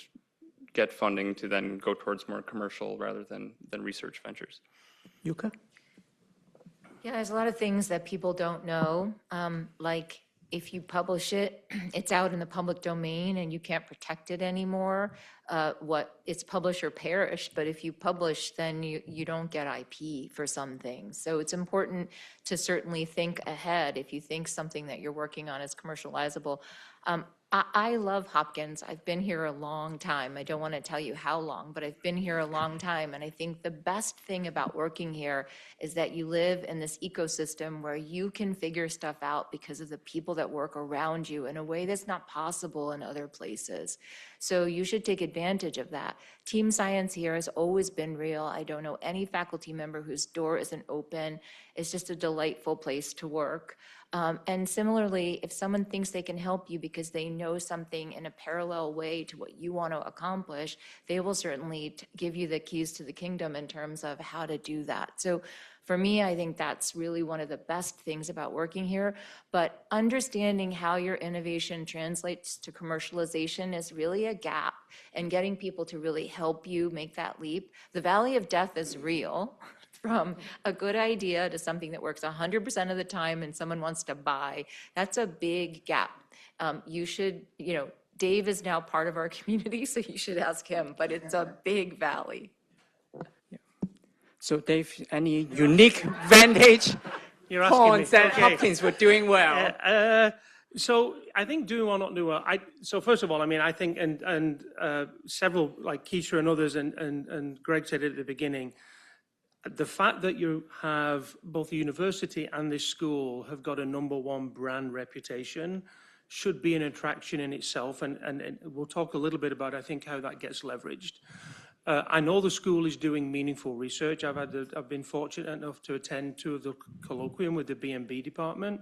get funding to then go towards more commercial rather than research ventures. Yuka? Yeah, there's a lot of things that people don't know. Like if you publish it, it's out in the public domain and you can't protect it anymore. It's publish or perish, but if you publish, then you don't get IP for some things. So it's important to certainly think ahead if you think something that you're working on is commercializable. I love Hopkins. I've been here a long time. I don't want to tell you how long, but I've been here a long time. And I think the best thing about working here is that you live in this ecosystem where you can figure stuff out because of the people that work around you in a way that's not possible in other places. So you should take advantage of that. Team science here has always been real. I don't know any faculty member whose door isn't open. It's just a delightful place to work. And similarly, if someone thinks they can help you because they know something in a parallel way to what you want to accomplish, they will certainly give you the keys to the kingdom in terms of how to do that. So for me, I think that's really one of the best things about working here. But understanding how your innovation translates to commercialization is really a gap, and getting people to really help you make that leap. The valley of death is real. From a good idea to something that works 100% of the time and someone wants to buy, that's a big gap. You should, Dave is now part of our community, so you should ask him, but it's a big valley. Yeah. So Dave, any unique vantage points that Hopkins were doing well? So I think doing or not doing well. So first of all, I think, and several, like Keisha and others and Greg said at the beginning, the fact that you have both the university and this school have got a #1 brand reputation should be an attraction in itself. And we'll talk a little bit about, I think, how that gets leveraged. I know the school is doing meaningful research. I've been fortunate enough to attend 2 of the colloquium with the B&B department.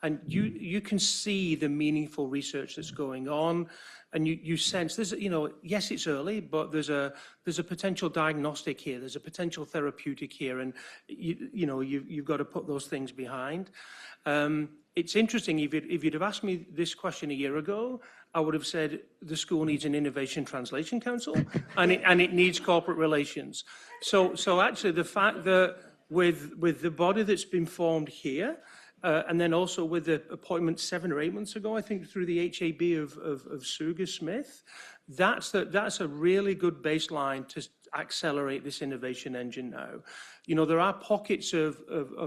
And you can see the meaningful research that's going on. And you sense there's, yes, it's early, but there's a potential diagnostic here. There's a potential therapeutic here, and you've got to put those things behind. It's interesting. If you'd have asked me this question a year ago, I would have said the school needs an innovation translation council, and it needs corporate relations. So actually, the fact that with the body that's been formed here. And then also with the appointment 7 or 8 months ago, I think through the HAB of Suga Smith, that's a really good baseline to accelerate this innovation engine now. There are pockets of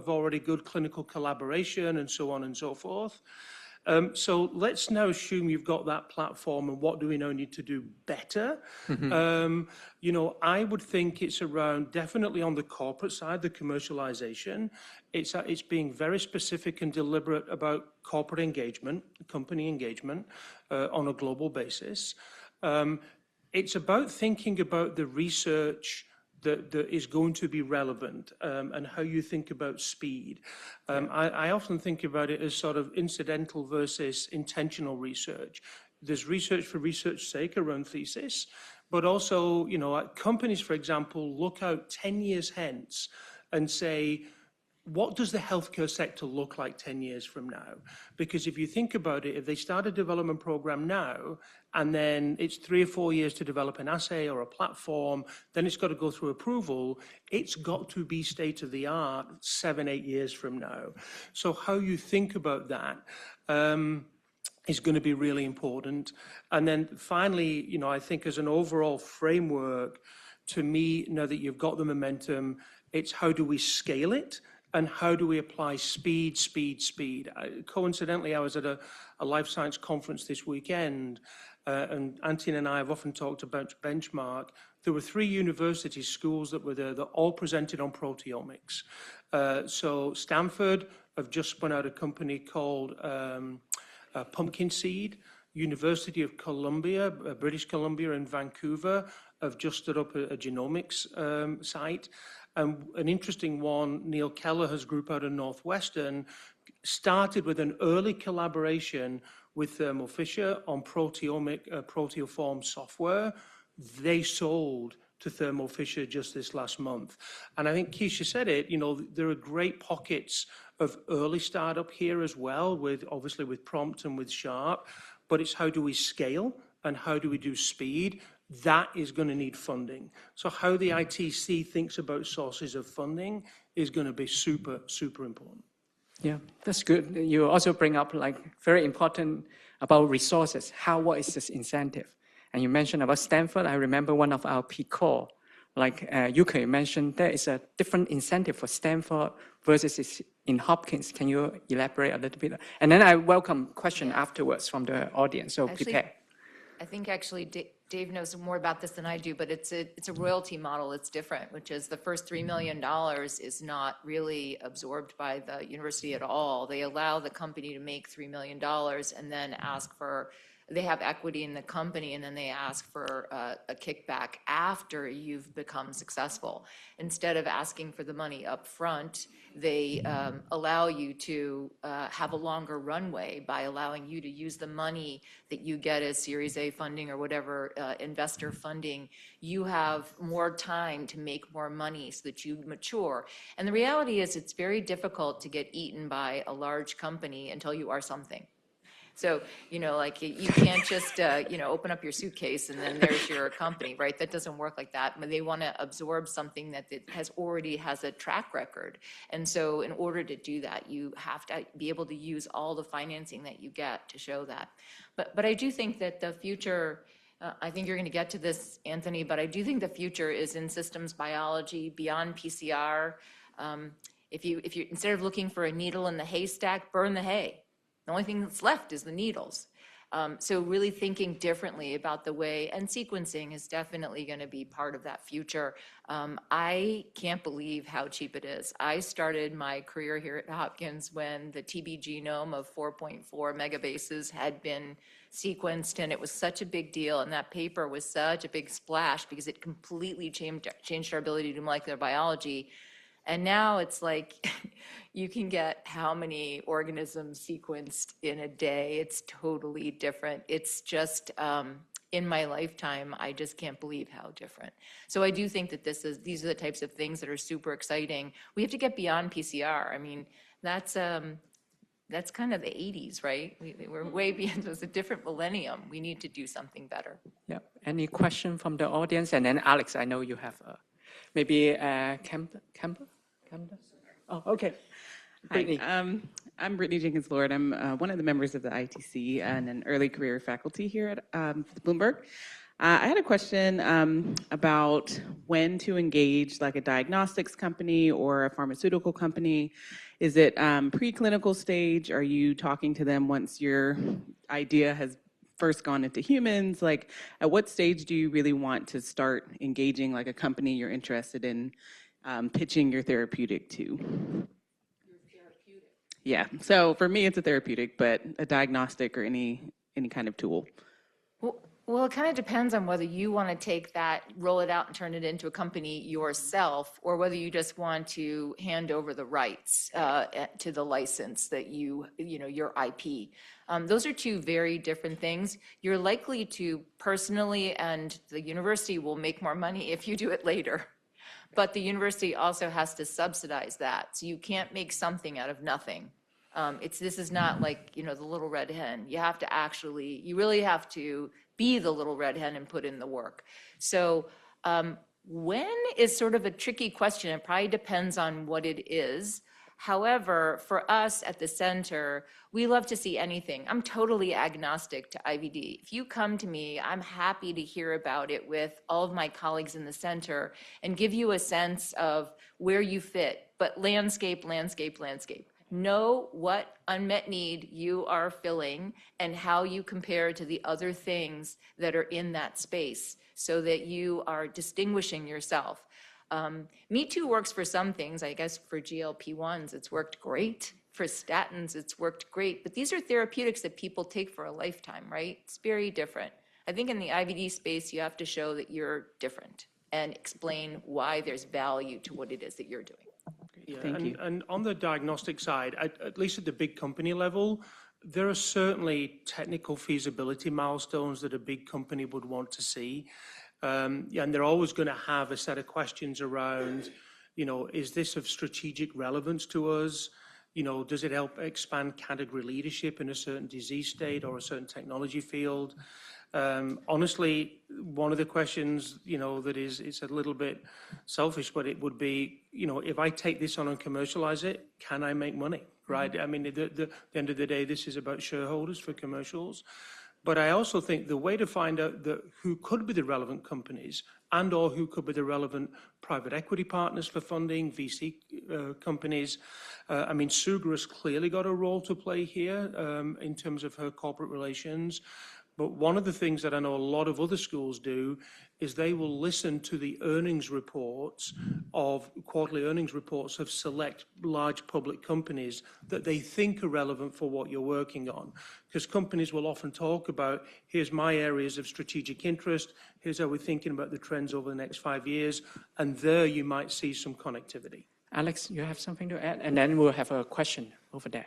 already good clinical collaboration and so on and so forth. So let's now assume you've got that platform, and what do we now need to do better? I would think it's around, definitely on the corporate side, the commercialization. It's being very specific and deliberate about corporate engagement, company engagement on a global basis. it's about thinking about the research that is going to be relevant, and how you think about speed. I often think about it as sort of incidental versus intentional research. There's research for research's sake around thesis, but also, companies, for example, look out 10 years hence and say, what does the healthcare sector look like 10 years from now? Because if you think about it, if they start a development program now, and then it's 3 or 4 years to develop an assay or a platform, then it's got to go through approval, it's got to be state of the art 7, 8 years from now. So how you think about that is going to be really important. And then finally, I think as an overall framework, to me, now that you've got the momentum, it's how do we scale it? And how do we apply speed? Coincidentally, I was at a life science conference this weekend, and Antin and I have often talked about benchmark. There were 3 university schools that were there that all presented on proteomics. So Stanford have just spun out a company called Pumpkin Seed. University of Columbia, British Columbia in Vancouver, have just stood up a genomics site. An interesting one, Neil Kelleher's group out of Northwestern, started with an early collaboration with Thermo Fisher on proteoform software. They sold to Thermo Fisher just this last month. And I think Keisha said it, there are great pockets of early startup here as well, obviously with Prompt and with Sharp, but it's how do we scale and how do we do speed? That is going to need funding. So how the ITC thinks about sources of funding is going to be super, super important. Yeah, that's good. You also bring up very important about resources. What is this incentive? And you mentioned about Stanford. I remember one of our PCOR, Yuka, you mentioned there is a different incentive for Stanford versus in Hopkins. Can you elaborate a little bit? And then I welcome question afterwards from the audience. So prepare. I think actually Dave knows more about this than I do, but it's a royalty model that's different, which is the first $3 million is not really absorbed by the university at all. They allow the company to make $3 million and then they have equity in the company, and then they ask for a kickback after you've become successful. Instead of asking for the money up front, they allow you to have a longer runway by allowing you to use the money that you get as Series A funding or whatever investor funding. You have more time to make more money so that you mature. And the reality is it's very difficult to get eaten by a large company until you are something. So, you can't just, open up your suitcase and then there's your company, right? That doesn't work like that. But they want to absorb something that already has a track record. And so in order to do that, you have to be able to use all the financing that you get to show that. But I do think that the future, I think you're going to get to this, Anthony, but I do think the future is in systems biology, beyond PCR. If you instead of looking for a needle in the haystack, burn the hay. The only thing that's left is the needles. So really thinking differently about the way, and sequencing is definitely going to be part of that future. I can't believe how cheap it is. I started my career here at Hopkins when the TB genome of 4.4 megabases had been sequenced, and it was such a big deal, and that paper was such a big splash because it completely changed our ability to do molecular biology. And now it's like you can get how many organisms sequenced in a day. It's totally different. It's just, in my lifetime, I just can't believe how different. So I do think that these are the types of things that are super exciting. We have to get beyond PCR. I mean, that's kind of the 80s, right? We're way beyond. It was a different millennium. We need to do something better. Yeah. Any question from the audience? And then Alex, I know you have maybe Campbell? Oh, okay. Brittany. Hi, I'm Brittany Jenkins-Lord. I'm one of the members of the ITC and an early career faculty here at Bloomberg. I had a question about when to engage like a diagnostics company or a pharmaceutical company. Is it preclinical stage? Are you talking to them once your idea has first gone into humans? Like, at what stage do you really want to start engaging like a company you're interested in pitching your therapeutic to? Your therapeutic. Yeah, so for me it's a therapeutic, but a diagnostic or any kind of tool. Well, Well, it kind of depends on whether you want to take that, roll it out and turn it into a company yourself, or whether you just want to hand over the rights to the license that your IP. Those are two very different things. You're likely to personally, and the university will make more money if you do it later. But the university also has to subsidize that. So you can't make something out of nothing. This is not like, the little red hen. You really have to be the little red hen and put in the work. So when is sort of a tricky question. It probably depends on what it is. However, for us at the center, we love to see anything. I'm totally agnostic to IVD. If you come to me, I'm happy to hear about it with all of my colleagues in the center and give you a sense of where you fit, but landscape. Know what unmet need you are filling and how you compare to the other things that are in that space so that you are distinguishing yourself. Me Too works for some things. I guess for GLP-1s, it's worked great. For statins, it's worked great. But these are therapeutics that people take for a lifetime, right? It's very different. I think in the IVD space, you have to show that you're different and explain why there's value to what it is that you're doing. Yeah, Thank you. and on the diagnostic side, at least at the big company level, there are certainly technical feasibility milestones that a big company would want to see. And they're always going to have a set of questions around, is this of strategic relevance to us? Does it help expand category leadership in a certain disease state or a certain technology field? Honestly, one of the questions, that it's a little bit selfish, but it would be, if I take this on and commercialize it, can I make money, right? I mean, at the end of the day, this is about shareholders for commercials. But I also think the way to find out who could be the relevant companies and or who could be the relevant private equity partners for funding, VC companies. I mean, Suga has clearly got a role to play here in terms of her corporate relations. But one of the things that I know a lot of other schools do is they will listen to the earnings reports of quarterly earnings reports of select large public companies that they think are relevant for what you're working on. Because companies will often talk about, here's my areas of strategic interest, here's how we're thinking about the trends over the next 5 years, and there you might see some connectivity. Alex, you have something to add? And then we'll have a question over there.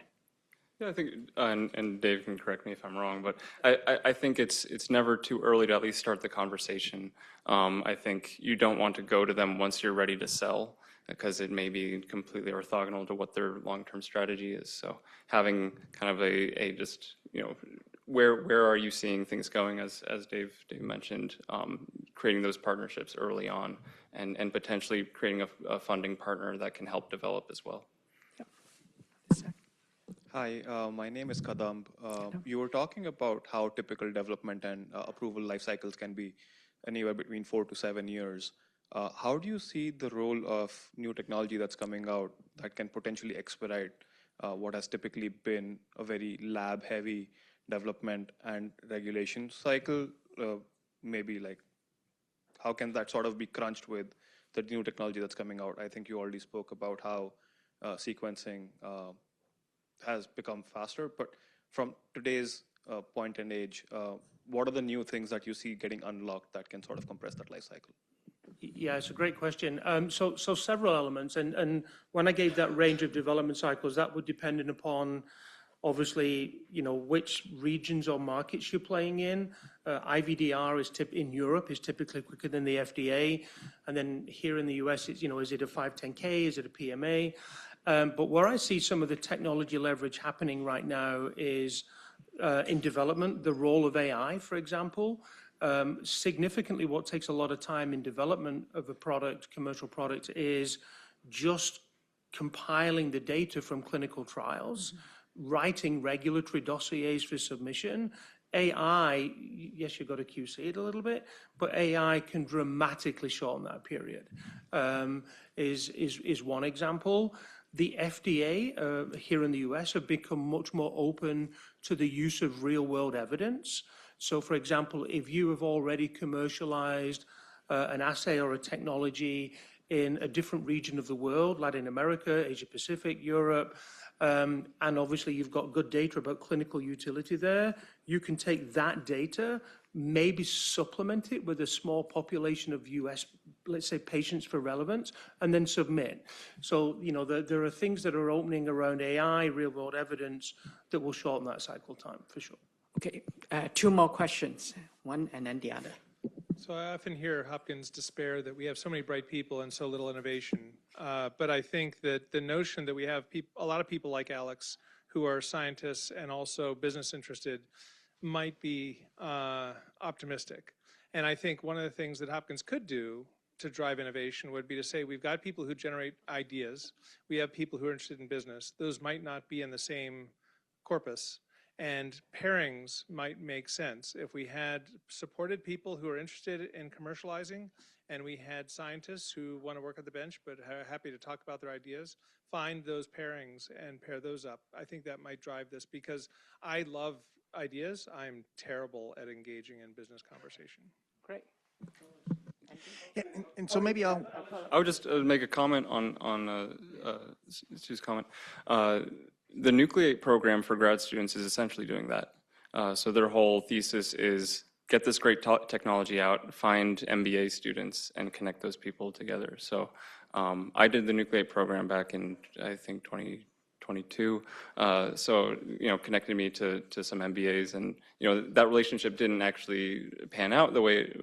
Yeah, I think, and Dave can correct me if I'm wrong, but I think it's never too early to at least start the conversation. I think you don't want to go to them once you're ready to sell, because it may be completely orthogonal to what their long-term strategy is. So having kind of a just, where are you seeing things going, as Dave mentioned, creating those partnerships early on and potentially creating a funding partner that can help develop as well. Hi, my name is Kadamb. You were talking about how typical development and approval life cycles can be anywhere between 4 to 7 years. How do you see the role of new technology that's coming out that can potentially expedite what has typically been a very lab-heavy development and regulation cycle? Maybe like, how can that sort of be crunched with the new technology that's coming out? I think you already spoke about how sequencing has become faster, but from today's point and age, what are the new things that you see getting unlocked that can sort of compress that life cycle? Yeah, it's a great question. So several elements, and when I gave that range of development cycles, that would depend upon, obviously, which regions or markets you're playing in. IVDR in Europe is typically quicker than the FDA, and then here in the US, it's, is it a 510K, is it a PMA? But where I see some of the technology leverage happening right now is in development, the role of AI, for example. Significantly, what takes a lot of time in development of a product, commercial product, is just compiling the data from clinical trials, writing regulatory dossiers for submission. AI, yes, you've got to QC it a little bit, but AI can dramatically shorten that period, is one example. The FDA here in the US have become much more open to the use of real-world evidence. So, for example, if you have already commercialized an assay or a technology in a different region of the world, Latin America, Asia Pacific, Europe, and obviously you've got good data about clinical utility there, you can take that data, maybe supplement it with a small population of US, let's say, patients for relevance, and then submit. So, you know, there are things that are opening around AI, real-world evidence, that will shorten that cycle time, for sure. Okay, two more questions, one and then the other. So I often hear Hopkins despair that we have so many bright people and so little innovation. But I think that the notion that we have a lot of people like Alex who are scientists and also business interested might be optimistic. And I think one of the things that Hopkins could do to drive innovation would be to say, we've got people who generate ideas. We have people who are interested in business. Those might not be in the same corpus. And pairings might make sense. If we had supported people who are interested in commercializing, and we had scientists who want to work at the bench but are happy to talk about their ideas, find those pairings and pair those up. I think that might drive this, because I love ideas. I'm terrible at engaging in business conversation. Great. Yeah, and so maybe I would just make a comment on Sue's comment. The Nucleate program for grad students is essentially doing that. So their whole thesis is get this great technology out, find MBA students, and connect those people together. So I did the Nucleate program back in, I think, 2022. So, you know, connected me to some MBAs, and, you know, that relationship didn't actually pan out the way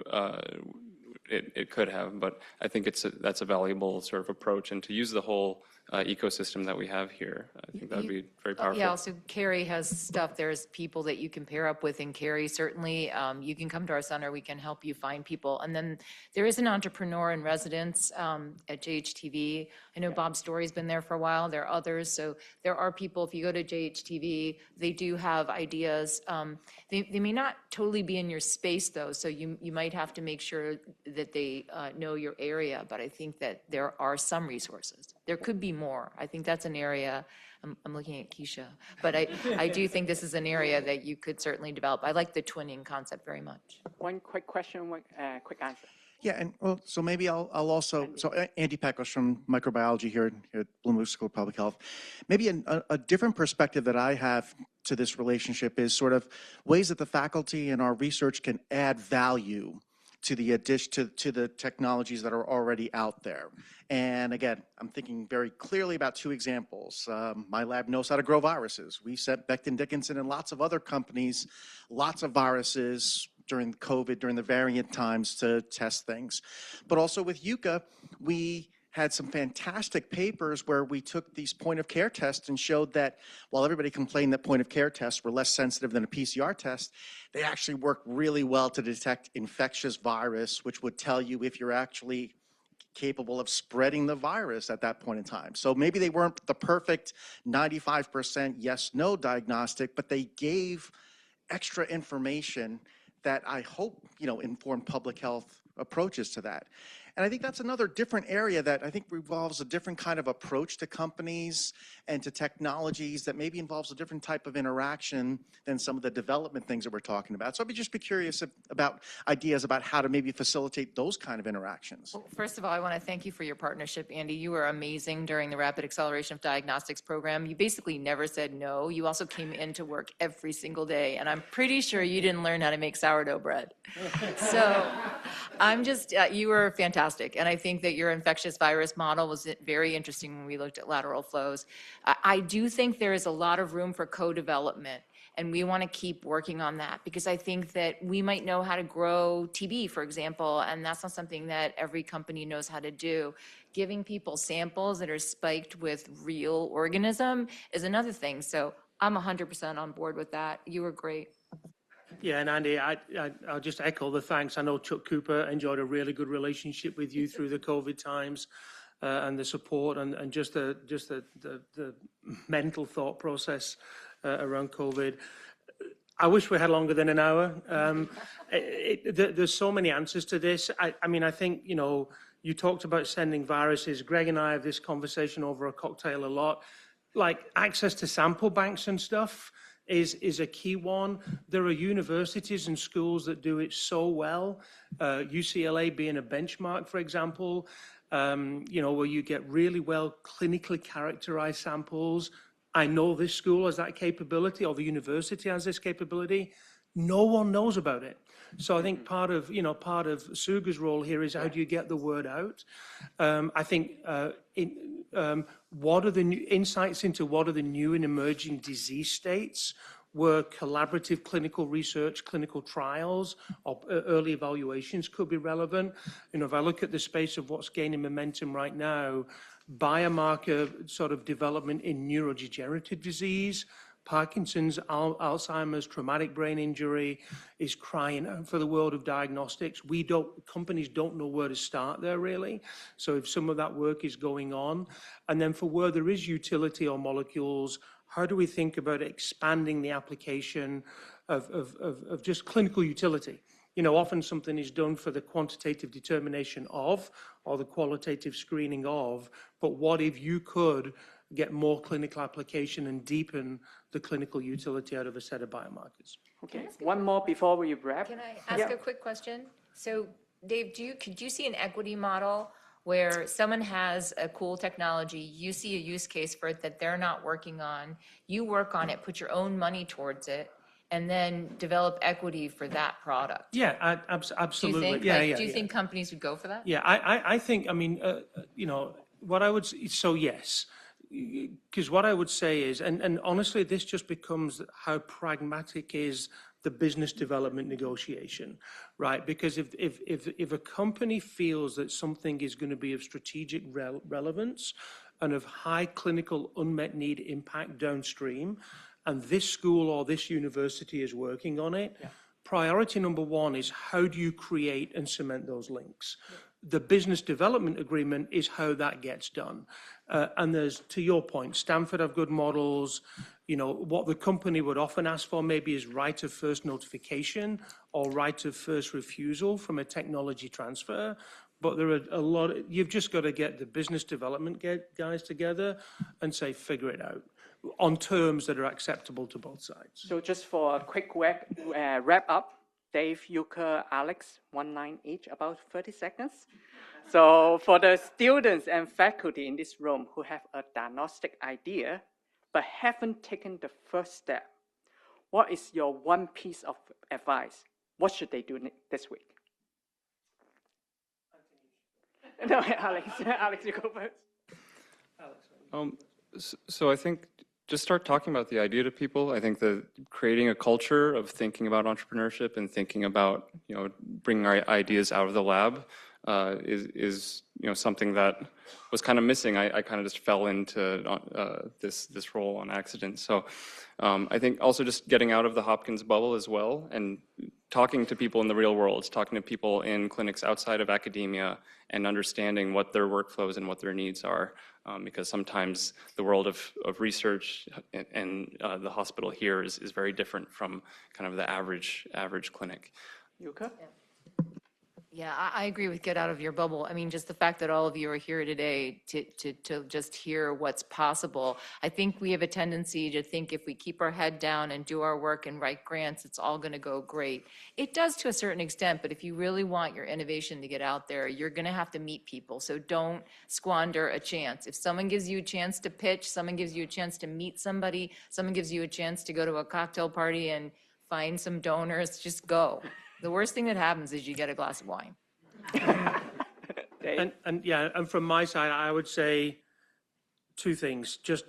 it could have, but I think that's a valuable sort of approach, and to use the whole ecosystem that we have here, I think that would be very powerful. Yeah, also Carrie has stuff. There's people that you can pair up with in Carrie. Certainly, you can come to our center. We can help you find people. And then there is an entrepreneur in residence at JHTV. I know Bob Story's been there for a while. There are others. So there are people, if you go to JHTV, they do have ideas. They may not totally be in your space, though, so you might have to make sure that they know your area. But I think that there are some resources. There could be more. I think that's an area, I'm looking at Keisha, but I do think this is an area that you could certainly develop. I like the twinning concept very much. One quick question, one quick answer. Yeah, and well, so maybe I'll also, so Andy Pecos from microbiology here at Bloomberg School of Public Health. Maybe a different perspective that I have to this relationship is sort of ways that the faculty and our research can add value to the addition to the technologies that are already out there. And again, I'm thinking very clearly about two examples. My lab knows how to grow viruses. We sent Becton Dickinson and lots of other companies lots of viruses during COVID, during the variant times, to test things. But also with Yuka, we had some fantastic papers where we took these point of care tests and showed that while everybody complained that point of care tests were less sensitive than a PCR test, they actually work really well to detect infectious virus, which would tell you if you're actually capable of spreading the virus at that point in time. So maybe they weren't the perfect 95% yes/no diagnostic, but they gave extra information that I hope, you know, inform public health approaches to that. And I think that's another different area that I think involves a different kind of approach to companies and to technologies that maybe involves a different type of interaction than some of the development things that we're talking about. So I'd just be curious about ideas about how to maybe facilitate those kind of interactions. Well, first of all, I want to thank you for your partnership, Andy. You were amazing during the Rapid Acceleration of Diagnostics program. You basically never said no. You also came into work every single day, and I'm pretty sure you didn't learn how to make sourdough bread. So I'm just, you were fantastic. And I think that your infectious virus model was very interesting when we looked at lateral flows. I do think there is a lot of room for co-development, and we want to keep working on that, because I think that we might know how to grow TB, for example, and that's not something that every company knows how to do. Giving people samples that are spiked with real organism is another thing. So I'm 100% on board with that. You were great. Yeah, and Andy, I'll just echo the thanks. I know Chuck Cooper enjoyed a really good relationship with you through the COVID times, and the support and just the mental thought process around COVID. I wish we had longer than an hour. There's so many answers to this. I mean, I think, you know, you talked about sending viruses. Greg and I have this conversation over a cocktail a lot. Like access to sample banks and stuff is a key one. There are universities and schools that do it so well. UCLA being a benchmark, for example, you know, where you get really well clinically characterized samples. I know this school has that capability, or the university has this capability. No one knows about it. So I think part of Suga's role here is how do you get the word out? I think what are the new insights into what are the new and emerging disease states where collaborative clinical research, clinical trials, or early evaluations could be relevant. If I look at the space of what's gaining momentum right now, biomarker sort of development in neurodegenerative disease, Parkinson's, Alzheimer's, traumatic brain injury is crying out for the world of diagnostics. Companies don't know where to start there really. So if some of that work is going on, and then for where there is utility on molecules, how do we think about expanding the application of just clinical utility? Often something is done for the quantitative determination of, or the qualitative screening of, but what if you could get more clinical application and deepen the clinical utility out of a set of biomarkers? Okay, one more before we wrap. Can I ask a quick question? So, Dave, could you see an equity model where someone has a cool technology, you see a use case for it that they're not working on, you work on it, put your own money towards it, and then develop equity for that product? Yeah, absolutely. Do you think companies would go for that? Yeah, I think, what I would say, so yes, because what I would say is, and honestly, this just becomes how pragmatic is the business development negotiation, right? Because if a company feels that something is going to be of strategic relevance and of high clinical unmet need impact downstream, and this school or this university is working on it, priority number one is how do you create and cement those links? The business development agreement is how that gets done. And there's, to your point, Stanford have good models. What the company would often ask for maybe is right of first notification or right of first refusal from a technology transfer. But there are you've just got to get the business development guys together and say, figure it out on terms that are acceptable to both sides. So just for a quick wrap up, Dave, Yuka, Alex, 1 line each, about 30 seconds. So for the students and faculty in this room who have a diagnostic idea but haven't taken the first step, what is your one piece of advice? What should they do this week? No, Alex, you go first. So I think just start talking about the idea to people. I think that creating a culture of thinking about entrepreneurship and thinking about bringing our ideas out of the lab is something that was kind of missing. I kind of just fell into this role on accident. So I think also just getting out of the Hopkins bubble as well and talking to people in the real world, talking to people in clinics outside of academia and understanding what their workflows and what their needs are. Because sometimes the world of research and the hospital here is very different from kind of the average clinic. Yuka? Yeah, I agree with get out of your bubble. I mean, just the fact that all of you are here today to just hear what's possible. I think we have a tendency to think if we keep our head down and do our work and write grants, it's all going to go great. It does to a certain extent, but if you really want your innovation to get out there, you're going to have to meet people. So don't squander a chance. If someone gives you a chance to pitch, someone gives you a chance to meet somebody, someone gives you a chance to go to a cocktail party and find some donors, just go. The worst thing that happens is you get a glass of wine. And from my side, I would say two things. Just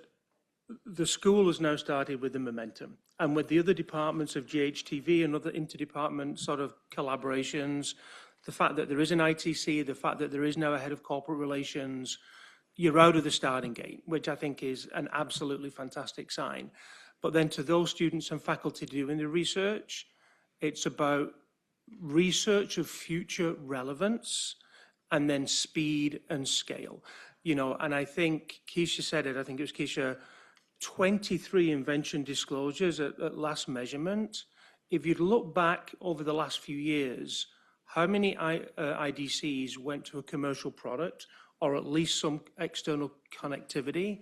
the school has now started with the momentum, and with the other departments of GHTV and other interdepartment sort of collaborations, the fact that there is an ITC, the fact that there is now a head of corporate relations, you're out of the starting gate, which I think is an absolutely fantastic sign. But then to those students and faculty doing the research, it's about research of future relevance and then speed and scale. And I think Keisha said it, I think it was Keisha, 23 invention disclosures at last measurement. If you'd look back over the last few years, how many IDCs went to a commercial product or at least some external connectivity?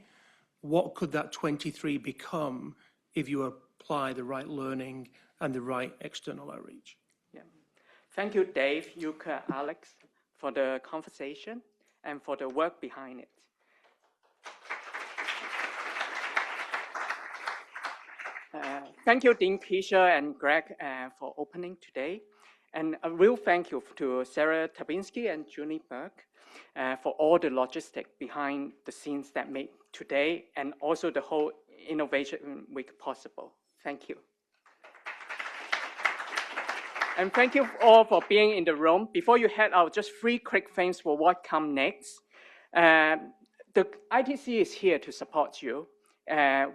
What could that 23 become if you apply the right learning and the right external outreach? Thank you, Dave, Yuka, Alex, for the conversation and for the work behind it. Thank you, Dean Keisha and Greg, for opening today. And a real thank you to Sarah Tabinski and Julie Burke for all the logistics behind the scenes that made today and also the whole Innovation Week possible. Thank you. And thank you all for being in the room. Before you head out, just 3 quick things for what comes next. The ITC is here to support you.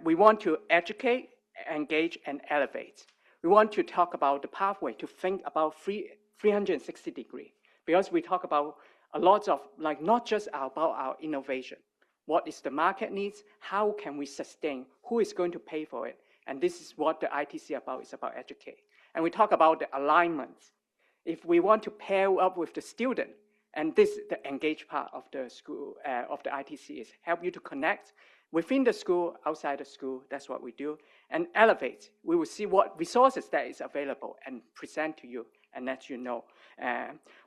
We want to educate, engage, and elevate. We want to talk about the pathway to think about 360 degrees, because we talk about a lot of, like, not just about our innovation. What is the market needs? How can we sustain? Who is going to pay for it? And this is what the ITC about is about educate. And we talk about the alignment. If we want to pair up with the student, and this the engage part of the school, of the ITC is help you to connect within the school, outside the school. That's what we do. And elevate. We will see what resources that is available and present to you and let you know.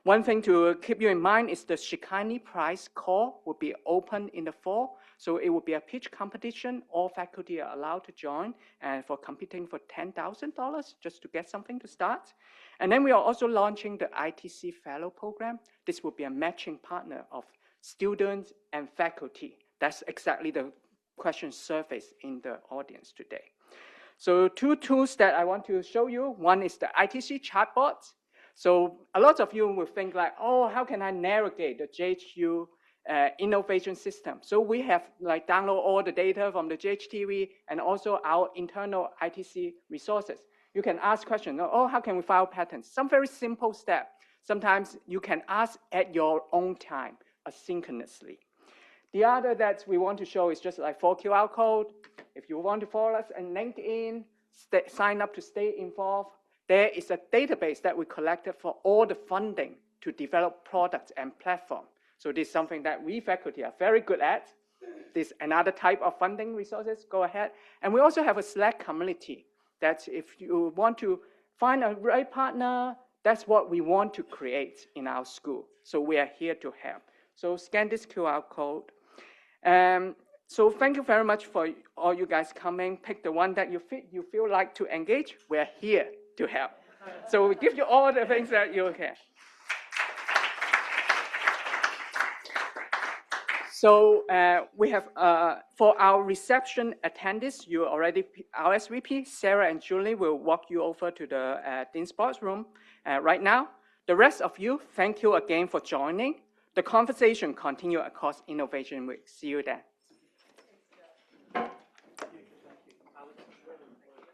One thing to keep you in mind is the Shikani Prize call will be open in the fall. So it will be a pitch competition. All faculty are allowed to join and for competing for $10,000 just to get something to start. And then we are also launching the ITC Fellow Program. This will be a matching partner of students and faculty. That's exactly the question surfaced in the audience today. So 2 tools that I want to show you. One is the ITC chatbot. So a lot of you will think like, oh, how can I navigate the JHU innovation system? So we have like download all the data from the JHTV and also our internal ITC resources. You can ask questions, oh, how can we file patents? Some very simple step. Sometimes you can ask at your own time, asynchronously. The other that we want to show is just like 4 QR code. If you want to follow us on LinkedIn, sign up to stay involved. There is a database that we collected for all the funding to develop products and platform. So this is something that we faculty are very good at. This is another type of funding resources, go ahead. And we also have a Slack community that if you want to find a right partner, that's what we want to create in our school. So we are here to help. So scan this QR code. So thank you very much for all you guys coming. Pick the one that you feel like to engage. We're here to help. So we give you all the things that you can. So we have, for our reception attendees, you already RSVP. Sarah and Julie will walk you over to the Dean Sports Room right now. The rest of you, thank you again for joining. The conversation continue across Innovation Week. See you there.